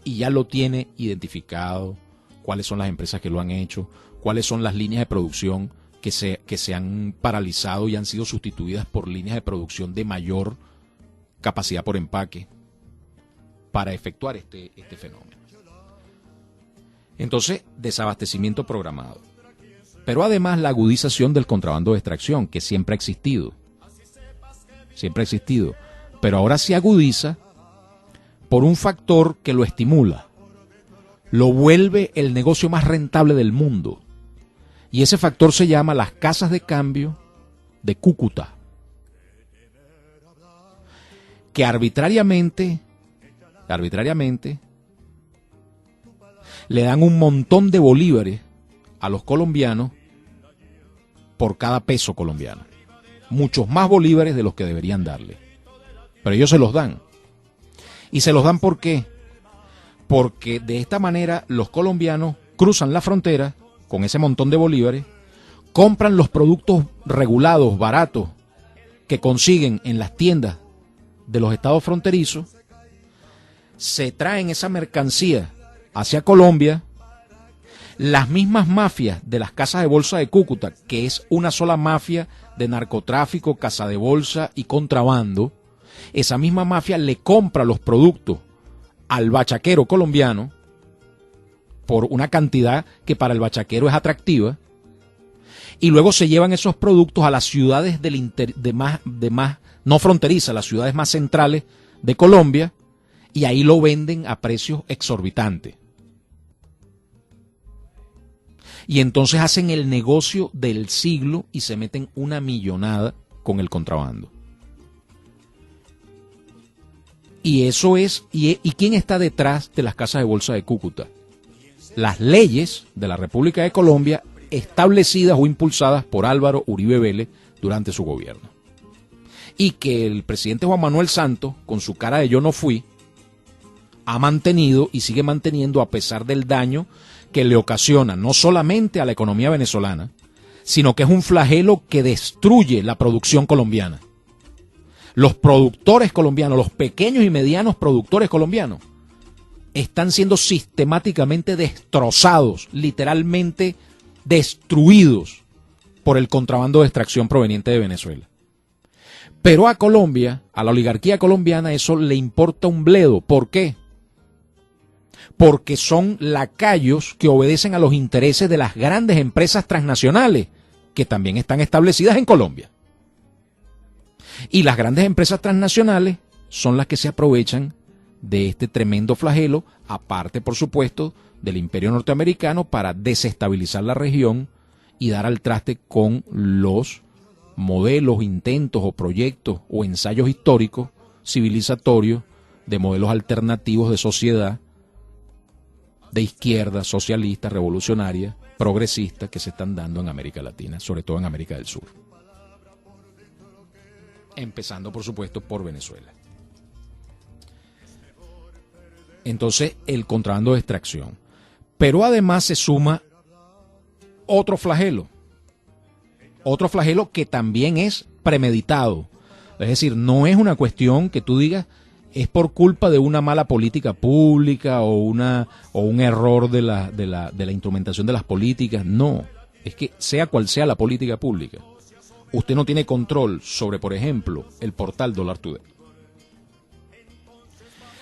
Y ya lo tiene identificado, cuáles son las empresas que lo han hecho, cuáles son las líneas de producción que se han paralizado y han sido sustituidas por líneas de producción de mayor capacidad por empaque para efectuar este fenómeno. Entonces, desabastecimiento programado. Pero además la agudización del contrabando de extracción, que siempre ha existido. pero ahora se agudiza por un factor que lo estimula, lo vuelve el negocio más rentable del mundo. Y ese factor se llama las casas de cambio de Cúcuta, que arbitrariamente le dan un montón de bolívares a los colombianos por cada peso colombiano. Muchos más bolívares de los que deberían darle. Pero ellos se los dan. ¿Y se los dan por qué? Porque de esta manera los colombianos cruzan la frontera con ese montón de bolívares, compran los productos regulados, baratos, que consiguen en las tiendas de los estados fronterizos, se traen esa mercancía hacia Colombia. Las mismas mafias de las casas de bolsa de Cúcuta, que es una sola mafia de narcotráfico, casa de bolsa y contrabando, esa misma mafia le compra los productos al bachaquero colombiano por una cantidad que para el bachaquero es atractiva, y luego se llevan esos productos a las ciudades de más no fronterizas, las ciudades más centrales de Colombia, y ahí lo venden a precios exorbitantes. Y entonces hacen el negocio del siglo y se meten una millonada con el contrabando. Y eso es, ¿y quién está detrás de las casas de bolsa de Cúcuta? Las leyes de la República de Colombia establecidas o impulsadas por Álvaro Uribe Vélez durante su gobierno. Y que el presidente Juan Manuel Santos, con su cara de yo no fui, ha mantenido y sigue manteniendo a pesar del daño que le ocasiona no solamente a la economía venezolana, sino que es un flagelo que destruye la producción colombiana. Los productores colombianos, los pequeños y medianos productores colombianos, están siendo sistemáticamente destrozados, literalmente destruidos por el contrabando de extracción proveniente de Venezuela. Pero a Colombia, a la oligarquía colombiana, eso le importa un bledo. ¿Por qué? Porque son lacayos que obedecen a los intereses de las grandes empresas transnacionales, que también están establecidas en Colombia. Y las grandes empresas transnacionales son las que se aprovechan de este tremendo flagelo, aparte, por supuesto, del imperio norteamericano, para desestabilizar la región y dar al traste con los modelos, intentos o proyectos o ensayos históricos, civilizatorios, de modelos alternativos de sociedad, de izquierda, socialista, revolucionaria, progresista, que se están dando en América Latina, sobre todo en América del Sur. Empezando, por supuesto, por Venezuela. Entonces, el contrabando de extracción. Pero además se suma otro flagelo que también es premeditado. Es decir, no es una cuestión que tú digas es por culpa de una mala política pública o un error de la instrumentación de las políticas. No, es que sea cual sea la política pública, usted no tiene control sobre, por ejemplo, el portal Dollar Today.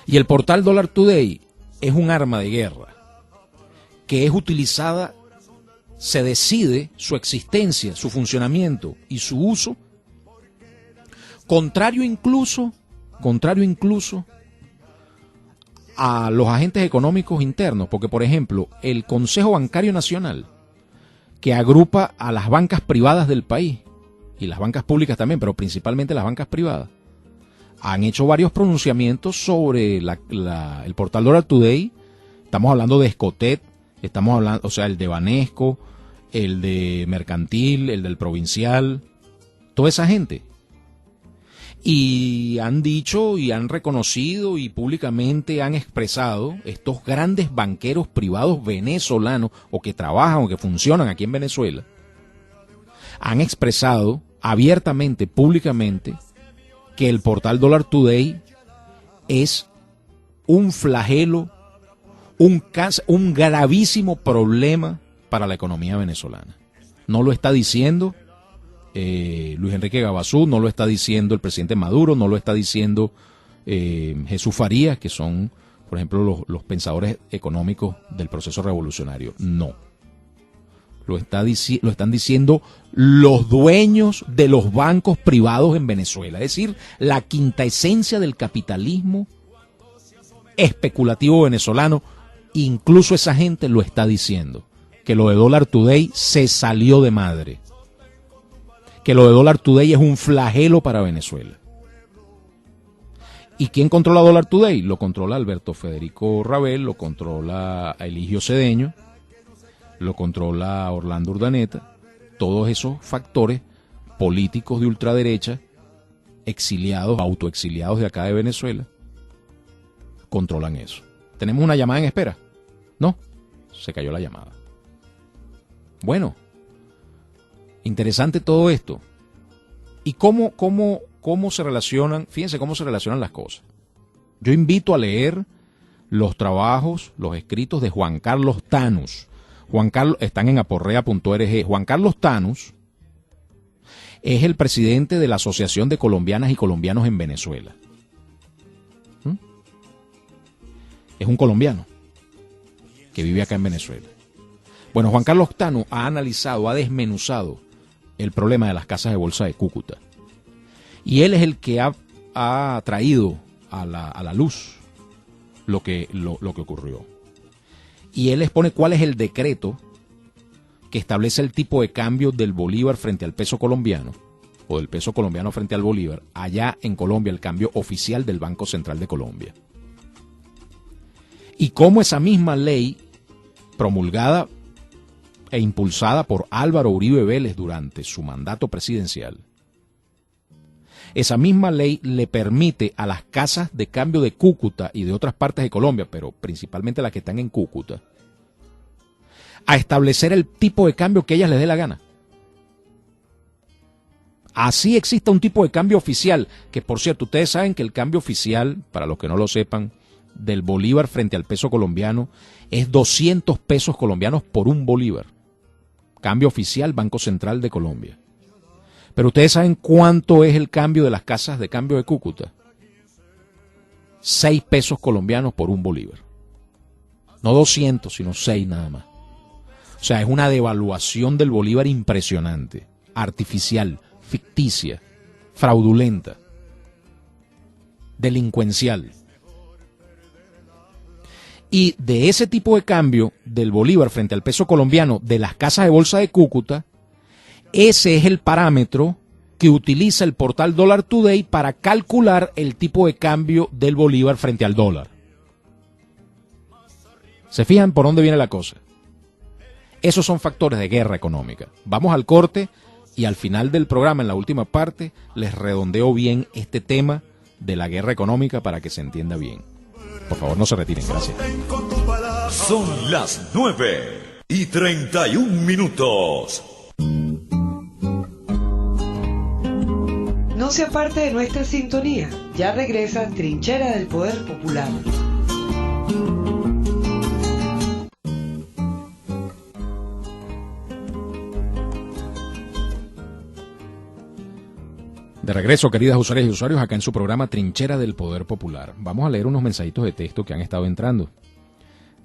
Y el portal Dollar Today es un arma de guerra que es utilizada, se decide su existencia, su funcionamiento y su uso, contrario incluso a los agentes económicos internos, porque por ejemplo el Consejo Bancario Nacional, que agrupa a las bancas privadas del país y las bancas públicas también, pero principalmente las bancas privadas, han hecho varios pronunciamientos sobre el portal Dollar Today. Estamos hablando de Escotet, estamos hablando, o sea, el de Banesco, el de Mercantil, el del Provincial, toda esa gente. Y han dicho y han reconocido y públicamente han expresado estos grandes banqueros privados venezolanos o que trabajan o que funcionan aquí en Venezuela, han expresado abiertamente, públicamente, que el portal Dollar Today es un flagelo, un gravísimo problema para la economía venezolana. No lo está diciendo Luis Enrique Gabazú, no lo está diciendo el presidente Maduro, no lo está diciendo Jesús Farías, que son, por ejemplo, los pensadores económicos del proceso revolucionario. No. lo están diciendo los dueños de los bancos privados en Venezuela. Es decir, la quinta esencia del capitalismo especulativo venezolano. Incluso esa gente lo está diciendo. Que lo de Dollar Today se salió de madre. Que lo de Dollar Today es un flagelo para Venezuela. ¿Y quién controla Dollar Today? Lo controla Alberto Federico Rabel, lo controla Eligio Cedeño, lo controla Orlando Urdaneta. Todos esos factores políticos de ultraderecha, exiliados, autoexiliados de acá de Venezuela, controlan eso. ¿Tenemos una llamada en espera? No, se cayó la llamada. Bueno, interesante todo esto. ¿Y cómo se relacionan? Fíjense cómo se relacionan las cosas. Yo invito a leer los trabajos, los escritos de Juan Carlos Tanús. Están en aporrea.org. Juan Carlos Tanús es el presidente de la Asociación de Colombianas y Colombianos en Venezuela. Es un colombiano que vive acá en Venezuela. Bueno, Juan Carlos Tanús ha analizado, ha desmenuzado el problema de las casas de bolsa de Cúcuta. Y él es el que ha traído a la luz lo que ocurrió. Y él expone cuál es el decreto que establece el tipo de cambio del bolívar frente al peso colombiano, o del peso colombiano frente al bolívar, allá en Colombia, el cambio oficial del Banco Central de Colombia. Y cómo esa misma ley, promulgada e impulsada por Álvaro Uribe Vélez durante su mandato presidencial, esa misma ley le permite a las casas de cambio de Cúcuta y de otras partes de Colombia, pero principalmente las que están en Cúcuta, a establecer el tipo de cambio que ellas les dé la gana. Así exista un tipo de cambio oficial, que por cierto, ustedes saben que el cambio oficial, para los que no lo sepan, del bolívar frente al peso colombiano es 200 pesos colombianos por un bolívar. Cambio oficial, Banco Central de Colombia. Pero ustedes saben cuánto es el cambio de las casas de cambio de Cúcuta. 6 pesos colombianos por un bolívar. No 200, sino 6 nada más. O sea, es una devaluación del bolívar impresionante, artificial, ficticia, fraudulenta, delincuencial. Y de ese tipo de cambio del bolívar frente al peso colombiano de las casas de bolsa de Cúcuta, ese es el parámetro que utiliza el portal Dollar Today para calcular el tipo de cambio del bolívar frente al dólar. ¿Se fijan por dónde viene la cosa? Esos son factores de guerra económica. Vamos al corte y al final del programa, en la última parte, les redondeo bien este tema de la guerra económica para que se entienda bien. Por favor, no se retiren, gracias. Son las 9:31. No sea parte de nuestra sintonía. Ya regresa Trinchera del Poder Popular. De regreso, queridas usuarias y usuarios, acá en su programa Trinchera del Poder Popular. Vamos a leer unos mensajitos de texto que han estado entrando.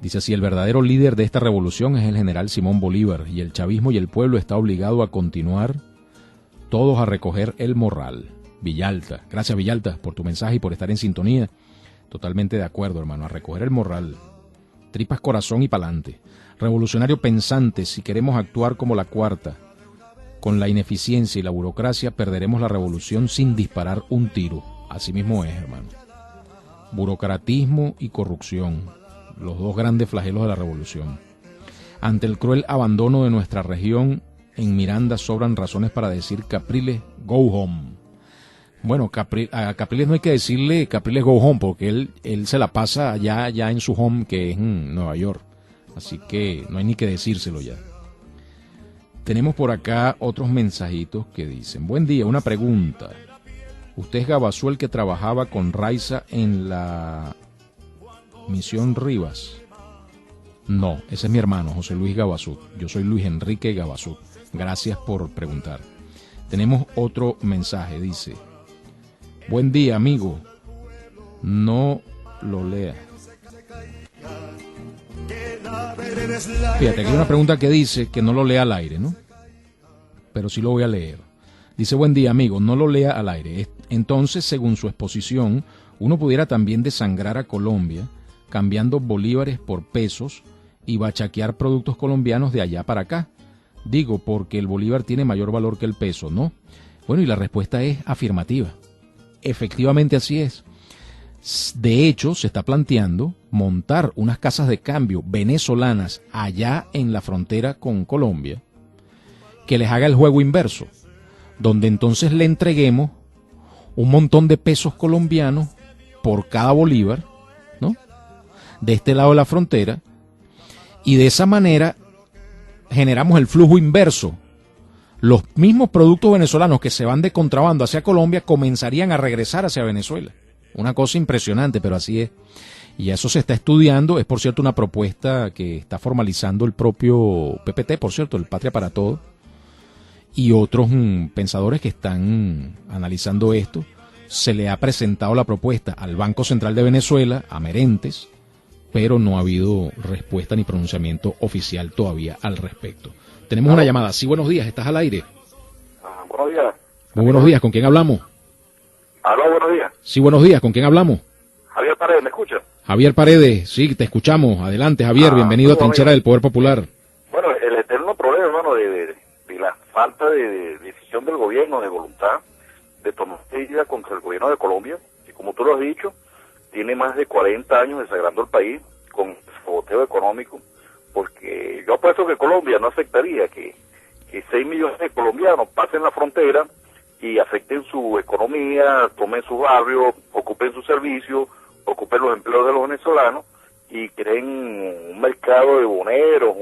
Dice así: el verdadero líder de esta revolución es el general Simón Bolívar, y el chavismo y el pueblo está obligado a continuar todos a recoger el morral. Villalta, gracias Villalta por tu mensaje y por estar en sintonía. Totalmente de acuerdo, hermano, a recoger el morral. Tripas, corazón y pa'lante. Revolucionario pensante, si queremos actuar como la cuarta, con la ineficiencia y la burocracia, perderemos la revolución sin disparar un tiro. Así mismo es, hermano. Burocratismo y corrupción, los dos grandes flagelos de la revolución. Ante el cruel abandono de nuestra región, en Miranda sobran razones para decir Capriles, go home. Bueno, a Capriles no hay que decirle Capriles go home, porque él se la pasa allá en su home, que es en Nueva York. Así que no hay ni que decírselo ya. Tenemos por acá otros mensajitos que dicen: buen día, una pregunta. ¿Usted es Gabazú el que trabajaba con Raiza en la Misión Rivas? No, ese es mi hermano, José Luis Gabazú. Yo soy Luis Enrique Gabazú. Gracias por preguntar. Tenemos otro mensaje, dice: buen día, amigo. No lo lea. Fíjate, aquí hay una pregunta que dice que no lo lea al aire, ¿no? Pero sí lo voy a leer. Dice, buen día, amigo, no lo lea al aire. Entonces, según su exposición, uno pudiera también desangrar a Colombia, cambiando bolívares por pesos y bachaquear productos colombianos de allá para acá. Digo, porque el bolívar tiene mayor valor que el peso, ¿no? Bueno, y la respuesta es afirmativa. Efectivamente así es. De hecho, se está planteando montar unas casas de cambio venezolanas allá en la frontera con Colombia, que les haga el juego inverso, donde entonces le entreguemos un montón de pesos colombianos por cada bolívar, ¿no? De este lado de la frontera, y de esa manera generamos el flujo inverso. Los mismos productos venezolanos que se van de contrabando hacia Colombia comenzarían a regresar hacia Venezuela. Una cosa impresionante, pero así es. Y eso se está estudiando. Es, por cierto, una propuesta que está formalizando el propio PPT, por cierto, el Patria para Todos, y otros pensadores que están analizando esto. Se le ha presentado la propuesta al Banco Central de Venezuela, a Merentes, pero no ha habido respuesta ni pronunciamiento oficial todavía al respecto. Tenemos una llamada. Sí, buenos días, estás al aire. Buenos días. Muy buenos días, ¿con quién hablamos? Aló, buenos días. Sí, buenos días, ¿con quién hablamos? Javier Paredes, ¿me escucha? Javier Paredes, sí, te escuchamos. Adelante, Javier, bienvenido a Trinchera del Poder Popular. Bueno, el eterno problema, hermano, de la falta de decisión del gobierno, de voluntad de tomar medidas contra el gobierno de Colombia, que como tú lo has dicho, tiene más de 40 años desagrando el país con saboteo económico, porque yo apuesto que Colombia no aceptaría que 6 millones de colombianos pasen la frontera y afecten su economía, tomen su barrio, ocupen sus servicios, ocupen los empleos de los venezolanos y creen un mercado de boneros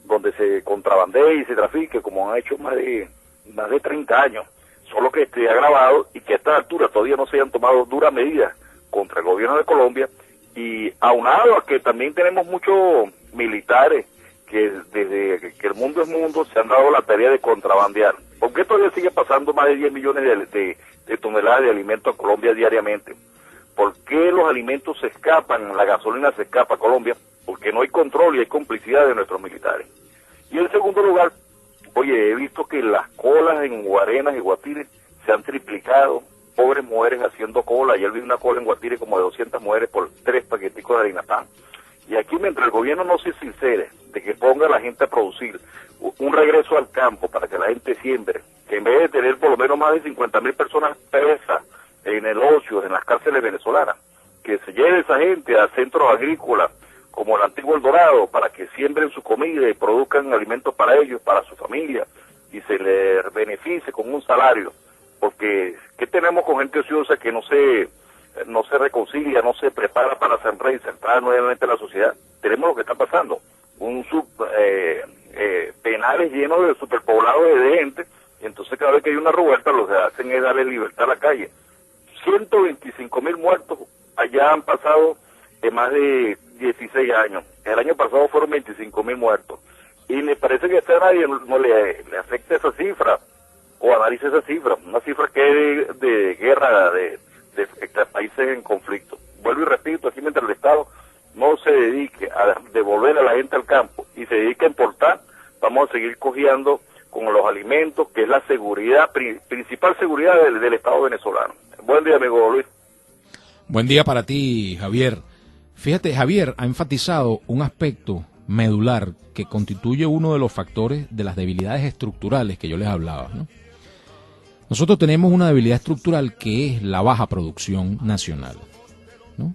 donde se contrabandee y se trafique como han hecho más de 30 años, solo que esté agravado y que a esta altura todavía no se hayan tomado duras medidas contra el gobierno de Colombia, y aunado a que también tenemos muchos militares que desde que el mundo es mundo se han dado la tarea de contrabandear. ¿Por qué todavía sigue pasando más de 10 millones de toneladas de alimentos a Colombia diariamente? ¿Por qué los alimentos se escapan, la gasolina se escapa a Colombia? Porque no hay control y hay complicidad de nuestros militares. Y en segundo lugar, oye, he visto que las colas en Guarenas y Guatire se han triplicado. Pobres mujeres haciendo cola. Ayer vi una cola en Guatire como de 200 mujeres por 3 paqueticos de harina pan. Y aquí, mientras el gobierno no se sincere de que ponga a la gente a producir un regreso al campo para que la gente siembre, que en vez de tener por lo menos más de 50.000 personas presas en el ocio, en las cárceles venezolanas, que se lleve esa gente a centros agrícolas como el antiguo El Dorado para que siembren su comida y produzcan alimentos para ellos, para su familia, y se les beneficie con un salario. Porque, ¿qué tenemos con gente ociosa que no se reconcilia, no se prepara para ser reinsertar nuevamente en la sociedad? Tenemos lo que está pasando, penales llenos de superpoblados de gente, y entonces cada vez que hay una revuelta lo que hacen es darle libertad a la calle. 125.000 muertos allá han pasado en más de 16 años. El año pasado fueron 25.000 muertos. Y me parece que a nadie no le afecta esa cifra, o analice esa cifra, una cifra que es de guerra, de países en conflicto. Vuelvo y repito, aquí mientras el Estado no se dedique a devolver a la gente al campo y se dedique a importar, vamos a seguir cojeando con los alimentos, que es la seguridad, principal seguridad del Estado venezolano. Buen día, amigo Luis. Buen día para ti, Javier. Fíjate, Javier ha enfatizado un aspecto medular que constituye uno de los factores de las debilidades estructurales que yo les hablaba, ¿no? Nosotros tenemos una debilidad estructural que es la baja producción nacional, ¿no?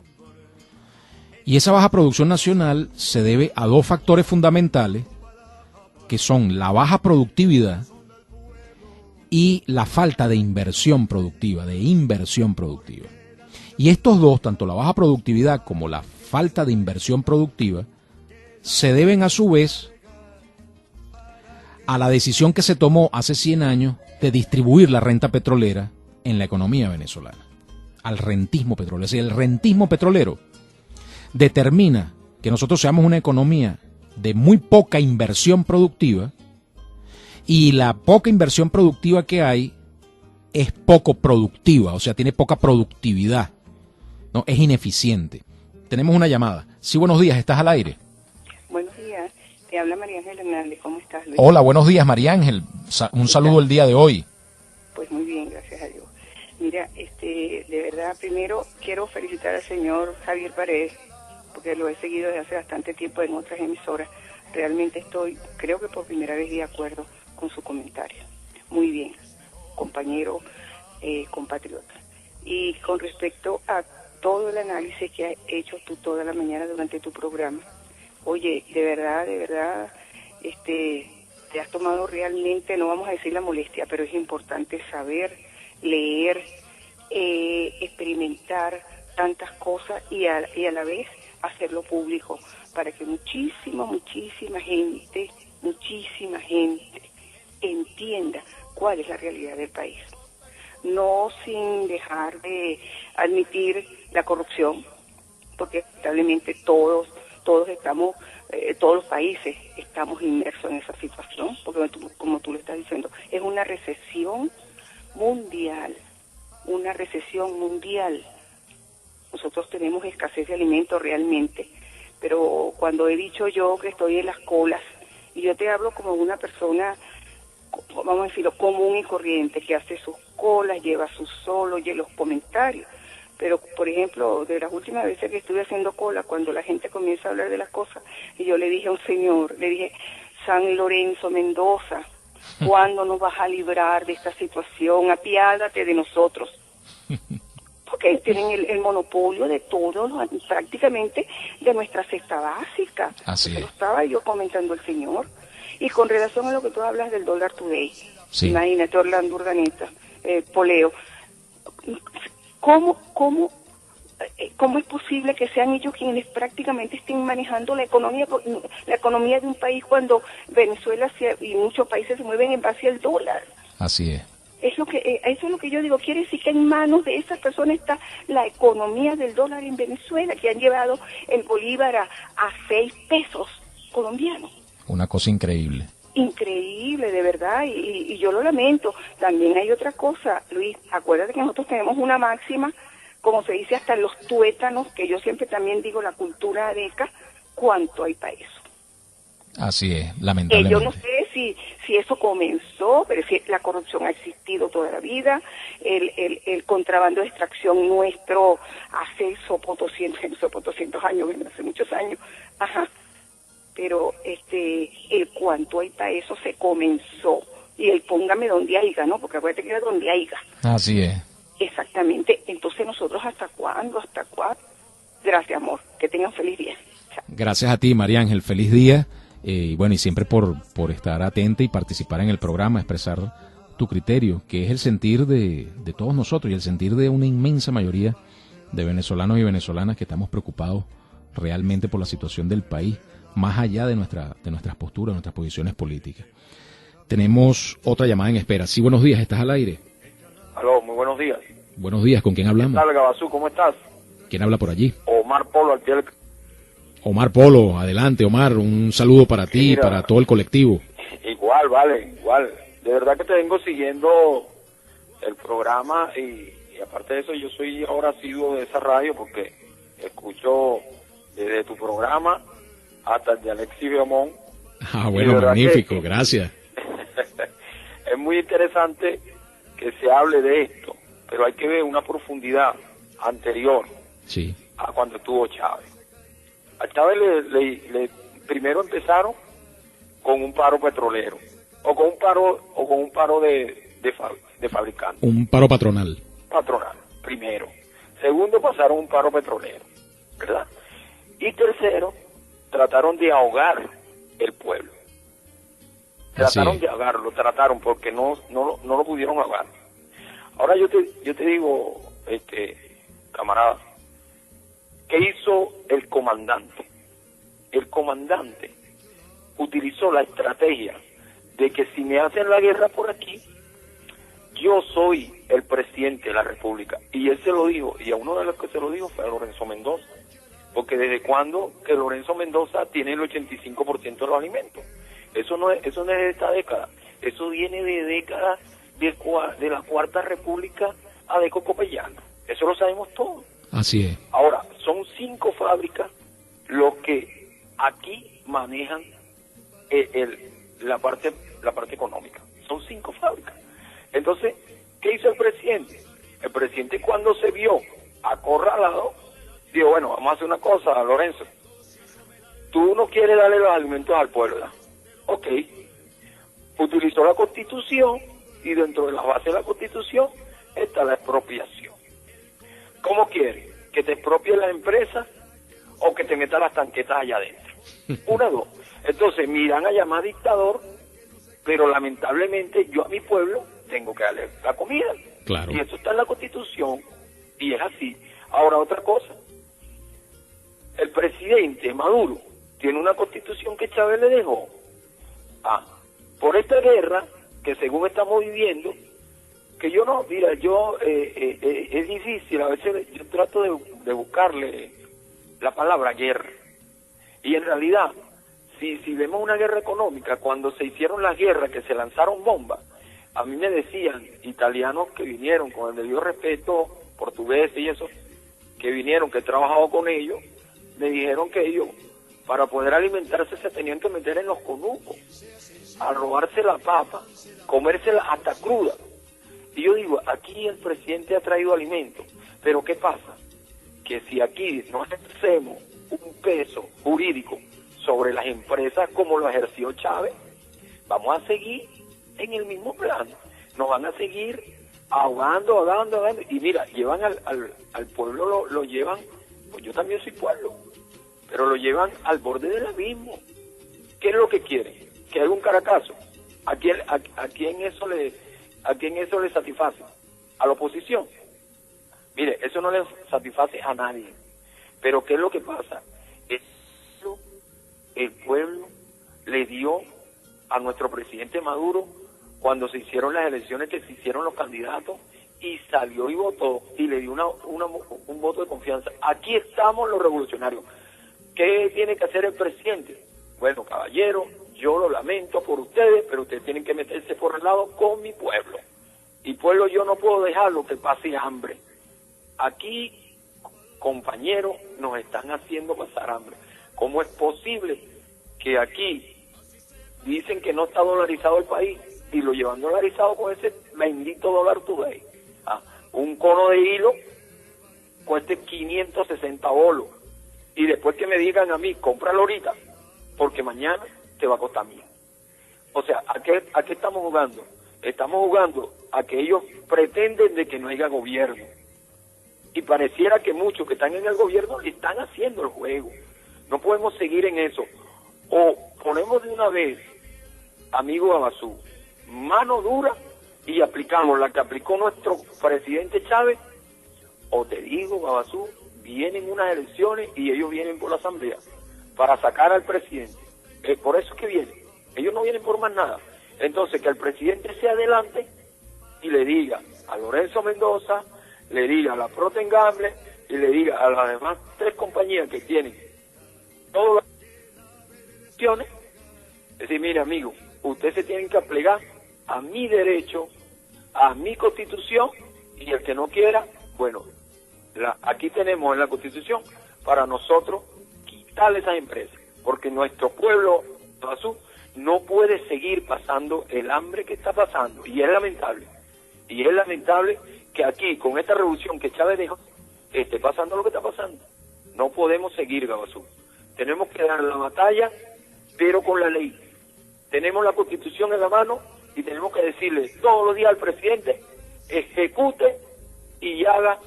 Y esa baja producción nacional se debe a dos factores fundamentales, que son la baja productividad y la falta de inversión productiva, Y estos dos, tanto la baja productividad como la falta de inversión productiva, se deben a su vez a la decisión que se tomó hace 100 años de distribuir la renta petrolera en la economía venezolana, al rentismo petrolero. Es decir, el rentismo petrolero determina que nosotros seamos una economía de muy poca inversión productiva, y la poca inversión productiva que hay es poco productiva, o sea, tiene poca productividad, ¿no? Es ineficiente. Tenemos una llamada. Sí, buenos días, estás al aire. Buenos días. Te habla María Ángel Hernández, ¿cómo estás, Luis? Hola, buenos días, María Ángel. Un saludo el día de hoy. Pues muy bien, gracias a Dios. Mira, de verdad, primero quiero felicitar al señor Javier Paredes, porque lo he seguido desde hace bastante tiempo en otras emisoras. Realmente estoy, creo que por primera vez, de acuerdo con su comentario. Muy bien, compañero, compatriota. Y con respecto a todo el análisis que has hecho tú toda la mañana durante tu programa, oye, de verdad, te has tomado realmente, no vamos a decir la molestia, pero es importante saber, leer, experimentar tantas cosas y a la vez hacerlo público para que muchísima gente entienda cuál es la realidad del país. No sin dejar de admitir la corrupción, porque lamentablemente todos estamos, todos los países estamos inmersos en esa situación, porque como tú lo estás diciendo, es una recesión mundial. Nosotros tenemos escasez de alimentos realmente, pero cuando he dicho yo que estoy en las colas, y yo te hablo como una persona, vamos a decirlo, común y corriente, que hace sus colas, lleva sus solos, lleva los comentarios. Pero, por ejemplo, de las últimas veces que estuve haciendo cola, cuando la gente comienza a hablar de las cosas, y yo le dije a un señor, le dije, San Lorenzo Mendoza, ¿cuándo nos vas a librar de esta situación? Apiádate de nosotros. Porque tienen el monopolio de todo, prácticamente, de nuestra cesta básica. Así es. Lo estaba yo comentando el señor. Y con relación a lo que tú hablas del dólar today, sí. Imagínate, Orlando Urdaneta, Poleo, ¿Cómo es posible que sean ellos quienes prácticamente estén manejando la economía de un país cuando Venezuela y muchos países se mueven en base al dólar? Así es. Eso es lo que yo digo. Quiere decir que en manos de esas personas está la economía del dólar en Venezuela, que han llevado el bolívar a 6 pesos colombianos. Una cosa increíble. Increíble, de verdad, y yo lo lamento. También hay otra cosa, Luis, acuérdate que nosotros tenemos una máxima, como se dice hasta en los tuétanos, que yo siempre también digo la cultura areca, ¿cuánto hay para eso? Así es, lamentablemente. Yo no sé si eso comenzó, pero si la corrupción ha existido toda la vida, el contrabando de extracción nuestro hace 200 años, hace muchos años, pero el cuánto hay para eso se comenzó, y el póngame donde haya, ¿no? Porque acuérdate que era donde haya. Así es. Exactamente. Entonces nosotros, ¿hasta cuándo? Gracias, amor. Que tengan feliz día. Chao. Gracias a ti, María Ángel. Feliz día. Y bueno, y siempre por estar atenta y participar en el programa, expresar tu criterio, que es el sentir de todos nosotros y el sentir de una inmensa mayoría de venezolanos y venezolanas que estamos preocupados realmente por la situación del país, más allá de nuestras posturas, nuestras posiciones políticas. Tenemos otra llamada en espera. Sí, buenos días, ¿estás al aire? Aló, muy buenos días. Buenos días, ¿con quién hablamos? ¿Qué tal, Gabazú? ¿Cómo estás? ¿Quién habla por allí? Omar Polo, al pie. Omar Polo, adelante, Omar, un saludo para ti y para todo el colectivo. Igual. De verdad que te vengo siguiendo el programa y aparte de eso yo soy ahora asiduo de esa radio porque escucho desde tu programa hasta el de Alexis Beomón. Bueno, magnífico, gracias. Es muy interesante que se hable de esto, pero hay que ver una profundidad anterior a cuando estuvo Chávez. A Chávez le primero empezaron con un paro petrolero, o con un paro de fabricantes. Un paro patronal. Primero. Segundo, pasaron un paro petrolero, ¿verdad? Y tercero, trataron de ahogar el pueblo. Trataron de ahogarlo, porque no lo pudieron ahogar. Ahora yo te digo, camarada, ¿qué hizo el comandante? El comandante utilizó la estrategia de que si me hacen la guerra por aquí, yo soy el presidente de la República. Y él se lo dijo, y a uno de los que se lo dijo fue a Lorenzo Mendoza. Porque ¿desde cuándo que Lorenzo Mendoza tiene el 85% de los alimentos? Eso no es de esta década. Eso viene de décadas de la Cuarta República a Deco Copellano. Eso lo sabemos todos. Así es. Ahora, son 5 fábricas los que aquí manejan la parte económica. Son 5 fábricas. Entonces, ¿qué hizo el presidente? El presidente, cuando se vio acorralado, dijo, bueno, vamos a hacer una cosa, Lorenzo. Tú no quieres darle los alimentos al pueblo, ¿verdad? Ok. Utilizó la Constitución y dentro de la base de la Constitución está la expropiación. ¿Cómo quiere? ¿Que te expropie la empresa o que te meta las tanquetas allá adentro? Una de dos. Entonces me irán a llamar dictador, pero lamentablemente yo a mi pueblo tengo que darle la comida. Claro. Y eso está en la Constitución y es así. Ahora otra cosa. El presidente Maduro tiene una Constitución que Chávez le dejó. Por esta guerra que según estamos viviendo, que yo no, mira, es difícil, a veces yo trato de buscarle la palabra guerra, y en realidad, si vemos una guerra económica, cuando se hicieron las guerras, que se lanzaron bombas, a mí me decían italianos que vinieron, con el debido respeto, portugueses y eso, que vinieron, que he trabajado con ellos, me dijeron que ellos, para poder alimentarse, se tenían que meter en los conucos, a robarse la papa, comérsela hasta cruda. Y yo digo, aquí el presidente ha traído alimentos, pero ¿qué pasa? Que si aquí no ejercemos un peso jurídico sobre las empresas como lo ejerció Chávez, vamos a seguir en el mismo plano. Nos van a seguir ahogando. Y mira, llevan al pueblo, lo llevan, pues yo también soy pueblo, pero lo llevan al borde del abismo. ¿Qué es lo que quieren? Que haga un Caracazo. ¿A quién eso le satisface? ¿A la oposición? Mire, eso no le satisface a nadie. Pero ¿qué es lo que pasa? El pueblo le dio a nuestro presidente Maduro cuando se hicieron las elecciones, que se hicieron los candidatos, y salió y votó, y le dio un voto de confianza. Aquí estamos los revolucionarios. ¿Qué tiene que hacer el presidente? Bueno, caballero, yo lo lamento por ustedes, pero ustedes tienen que meterse por el lado con mi pueblo. Y pueblo, yo no puedo dejarlo que pase hambre. Aquí, compañeros, nos están haciendo pasar hambre. ¿Cómo es posible que aquí dicen que no está dolarizado el país y lo llevan dolarizado con ese bendito dólar today? Un cono de hilo cueste 560 bolos. Y después que me digan a mí, cómpralo ahorita, porque mañana te va a costar mil. O sea, ¿a qué estamos jugando? Estamos jugando a que ellos pretenden de que no haya gobierno. Y pareciera que muchos que están en el gobierno están haciendo el juego. No podemos seguir en eso. O ponemos de una vez, amigo Abasú, mano dura y aplicamos la que aplicó nuestro presidente Chávez, o te digo, Abasú, vienen unas elecciones y ellos vienen por la asamblea para sacar al presidente. Por eso es que vienen. Ellos no vienen por más nada. Entonces, que el presidente se adelante y le diga a Lorenzo Mendoza, le diga a la Procter & Gamble y le diga a las demás 3 compañías que tienen todas las acciones, es decir, mire, amigo, ustedes se tienen que aplegar a mi derecho, a mi Constitución, y el que no quiera, bueno, aquí tenemos en la Constitución para nosotros quitarle esas empresas, porque nuestro pueblo azul no puede seguir pasando el hambre que está pasando, y es lamentable que aquí, con esta revolución que Chávez dejó, esté pasando lo que está pasando. No podemos seguir, Gabazú. Tenemos que dar la batalla, pero con la ley. Tenemos la Constitución en la mano y tenemos que decirle todos los días al presidente, ejecute y haga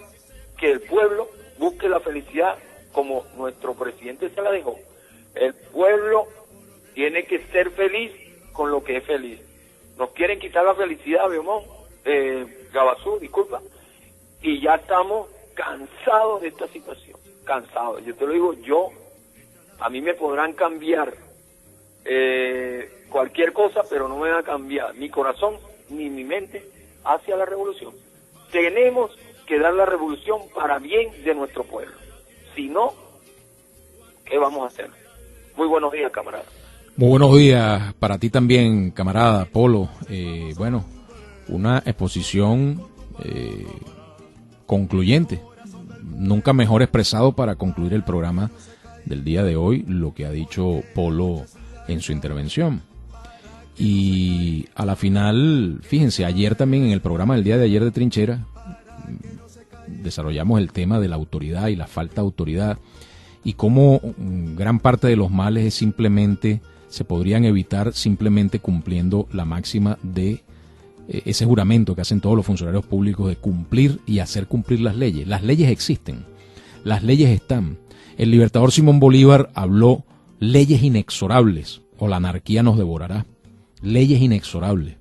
que el pueblo busque la felicidad como nuestro presidente se la dejó. El pueblo tiene que ser feliz con lo que es feliz. Nos quieren quitar la felicidad, Gabazú, disculpa, y ya estamos cansados de esta situación, cansados. Yo te lo digo, a mí me podrán cambiar cualquier cosa, pero no me va a cambiar mi corazón ni mi mente hacia la revolución. Tenemos que dar la revolución para bien de nuestro pueblo. Si no, ¿qué vamos a hacer? Muy buenos días, camarada. Muy buenos días para ti también, camarada Polo. Bueno, una exposición concluyente, nunca mejor expresado para concluir el programa del día de hoy, lo que ha dicho Polo en su intervención. Y a la final, fíjense, ayer también en el programa del día de ayer de Trinchera desarrollamos el tema de la autoridad y la falta de autoridad y cómo gran parte de los males es simplemente, se podrían evitar simplemente cumpliendo la máxima de ese juramento que hacen todos los funcionarios públicos de cumplir y hacer cumplir las leyes. Las leyes existen, las leyes están. El libertador Simón Bolívar habló leyes inexorables o la anarquía nos devorará. Leyes inexorables.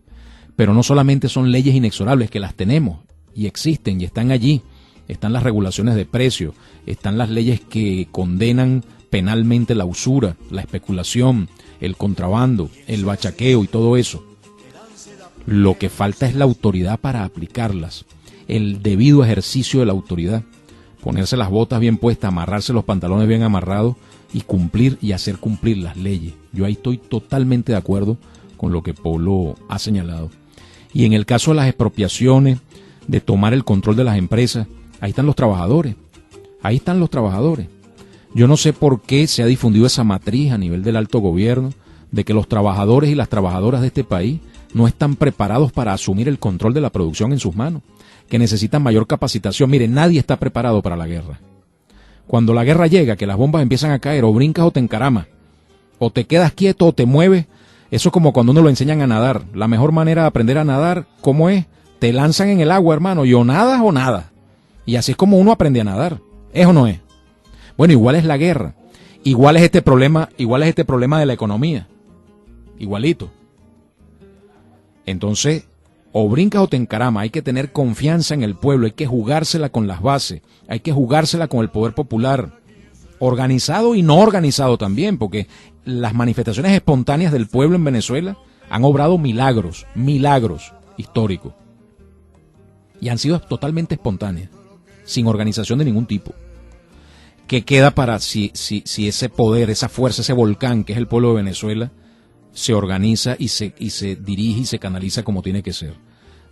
Pero no solamente son leyes inexorables, que las tenemos y existen y están allí. Están las regulaciones de precios, están las leyes que condenan penalmente la usura, la especulación, el contrabando, el bachaqueo y todo eso. Lo que falta es la autoridad para aplicarlas, el debido ejercicio de la autoridad, ponerse las botas bien puestas, amarrarse los pantalones bien amarrados y cumplir y hacer cumplir las leyes. Yo ahí estoy totalmente de acuerdo con lo que Polo ha señalado. Y en el caso de las expropiaciones, de tomar el control de las empresas, ahí están los trabajadores, ahí están los trabajadores. Yo no sé por qué se ha difundido esa matriz a nivel del alto gobierno de que los trabajadores y las trabajadoras de este país no están preparados para asumir el control de la producción en sus manos, que necesitan mayor capacitación. Mire, nadie está preparado para la guerra. Cuando la guerra llega, que las bombas empiezan a caer, o brincas o te encaramas, o te quedas quieto o te mueves. Eso es como cuando uno lo enseñan a nadar. La mejor manera de aprender a nadar, ¿cómo es? Te lanzan en el agua, hermano, y o nadas o nada. Y así es como uno aprende a nadar. ¿Es o no es? Bueno, igual es la guerra. Igual es este problema de la economía. Igualito. Entonces, o brincas o te encaramas. Hay que tener confianza en el pueblo. Hay que jugársela con las bases. Hay que jugársela con el poder popular. Organizado y no organizado también, porque las manifestaciones espontáneas del pueblo en Venezuela han obrado milagros históricos. Y han sido totalmente espontáneas, sin organización de ningún tipo. ¿Qué queda para si ese poder, esa fuerza, ese volcán que es el pueblo de Venezuela se organiza y se dirige y se canaliza como tiene que ser?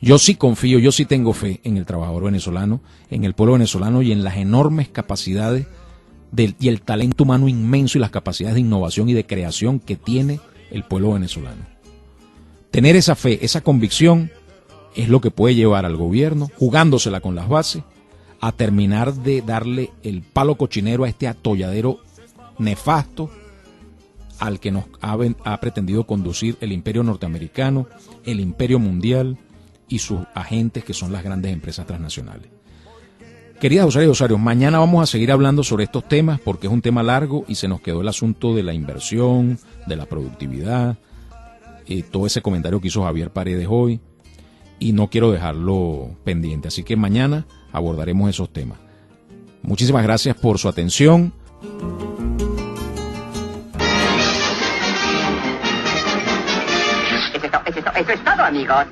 Yo sí confío, yo sí tengo fe en el trabajador venezolano, en el pueblo venezolano y en las enormes capacidades y el talento humano inmenso y las capacidades de innovación y de creación que tiene el pueblo venezolano. Tener esa fe, esa convicción es lo que puede llevar al gobierno, jugándosela con las bases, a terminar de darle el palo cochinero a este atolladero nefasto al que nos ha pretendido conducir el imperio norteamericano, el imperio mundial y sus agentes que son las grandes empresas transnacionales. Queridas usuarias y usuarios, mañana vamos a seguir hablando sobre estos temas porque es un tema largo y se nos quedó el asunto de la inversión, de la productividad, todo ese comentario que hizo Javier Paredes hoy y no quiero dejarlo pendiente, así que mañana abordaremos esos temas. Muchísimas gracias por su atención. Eso es todo, amigos.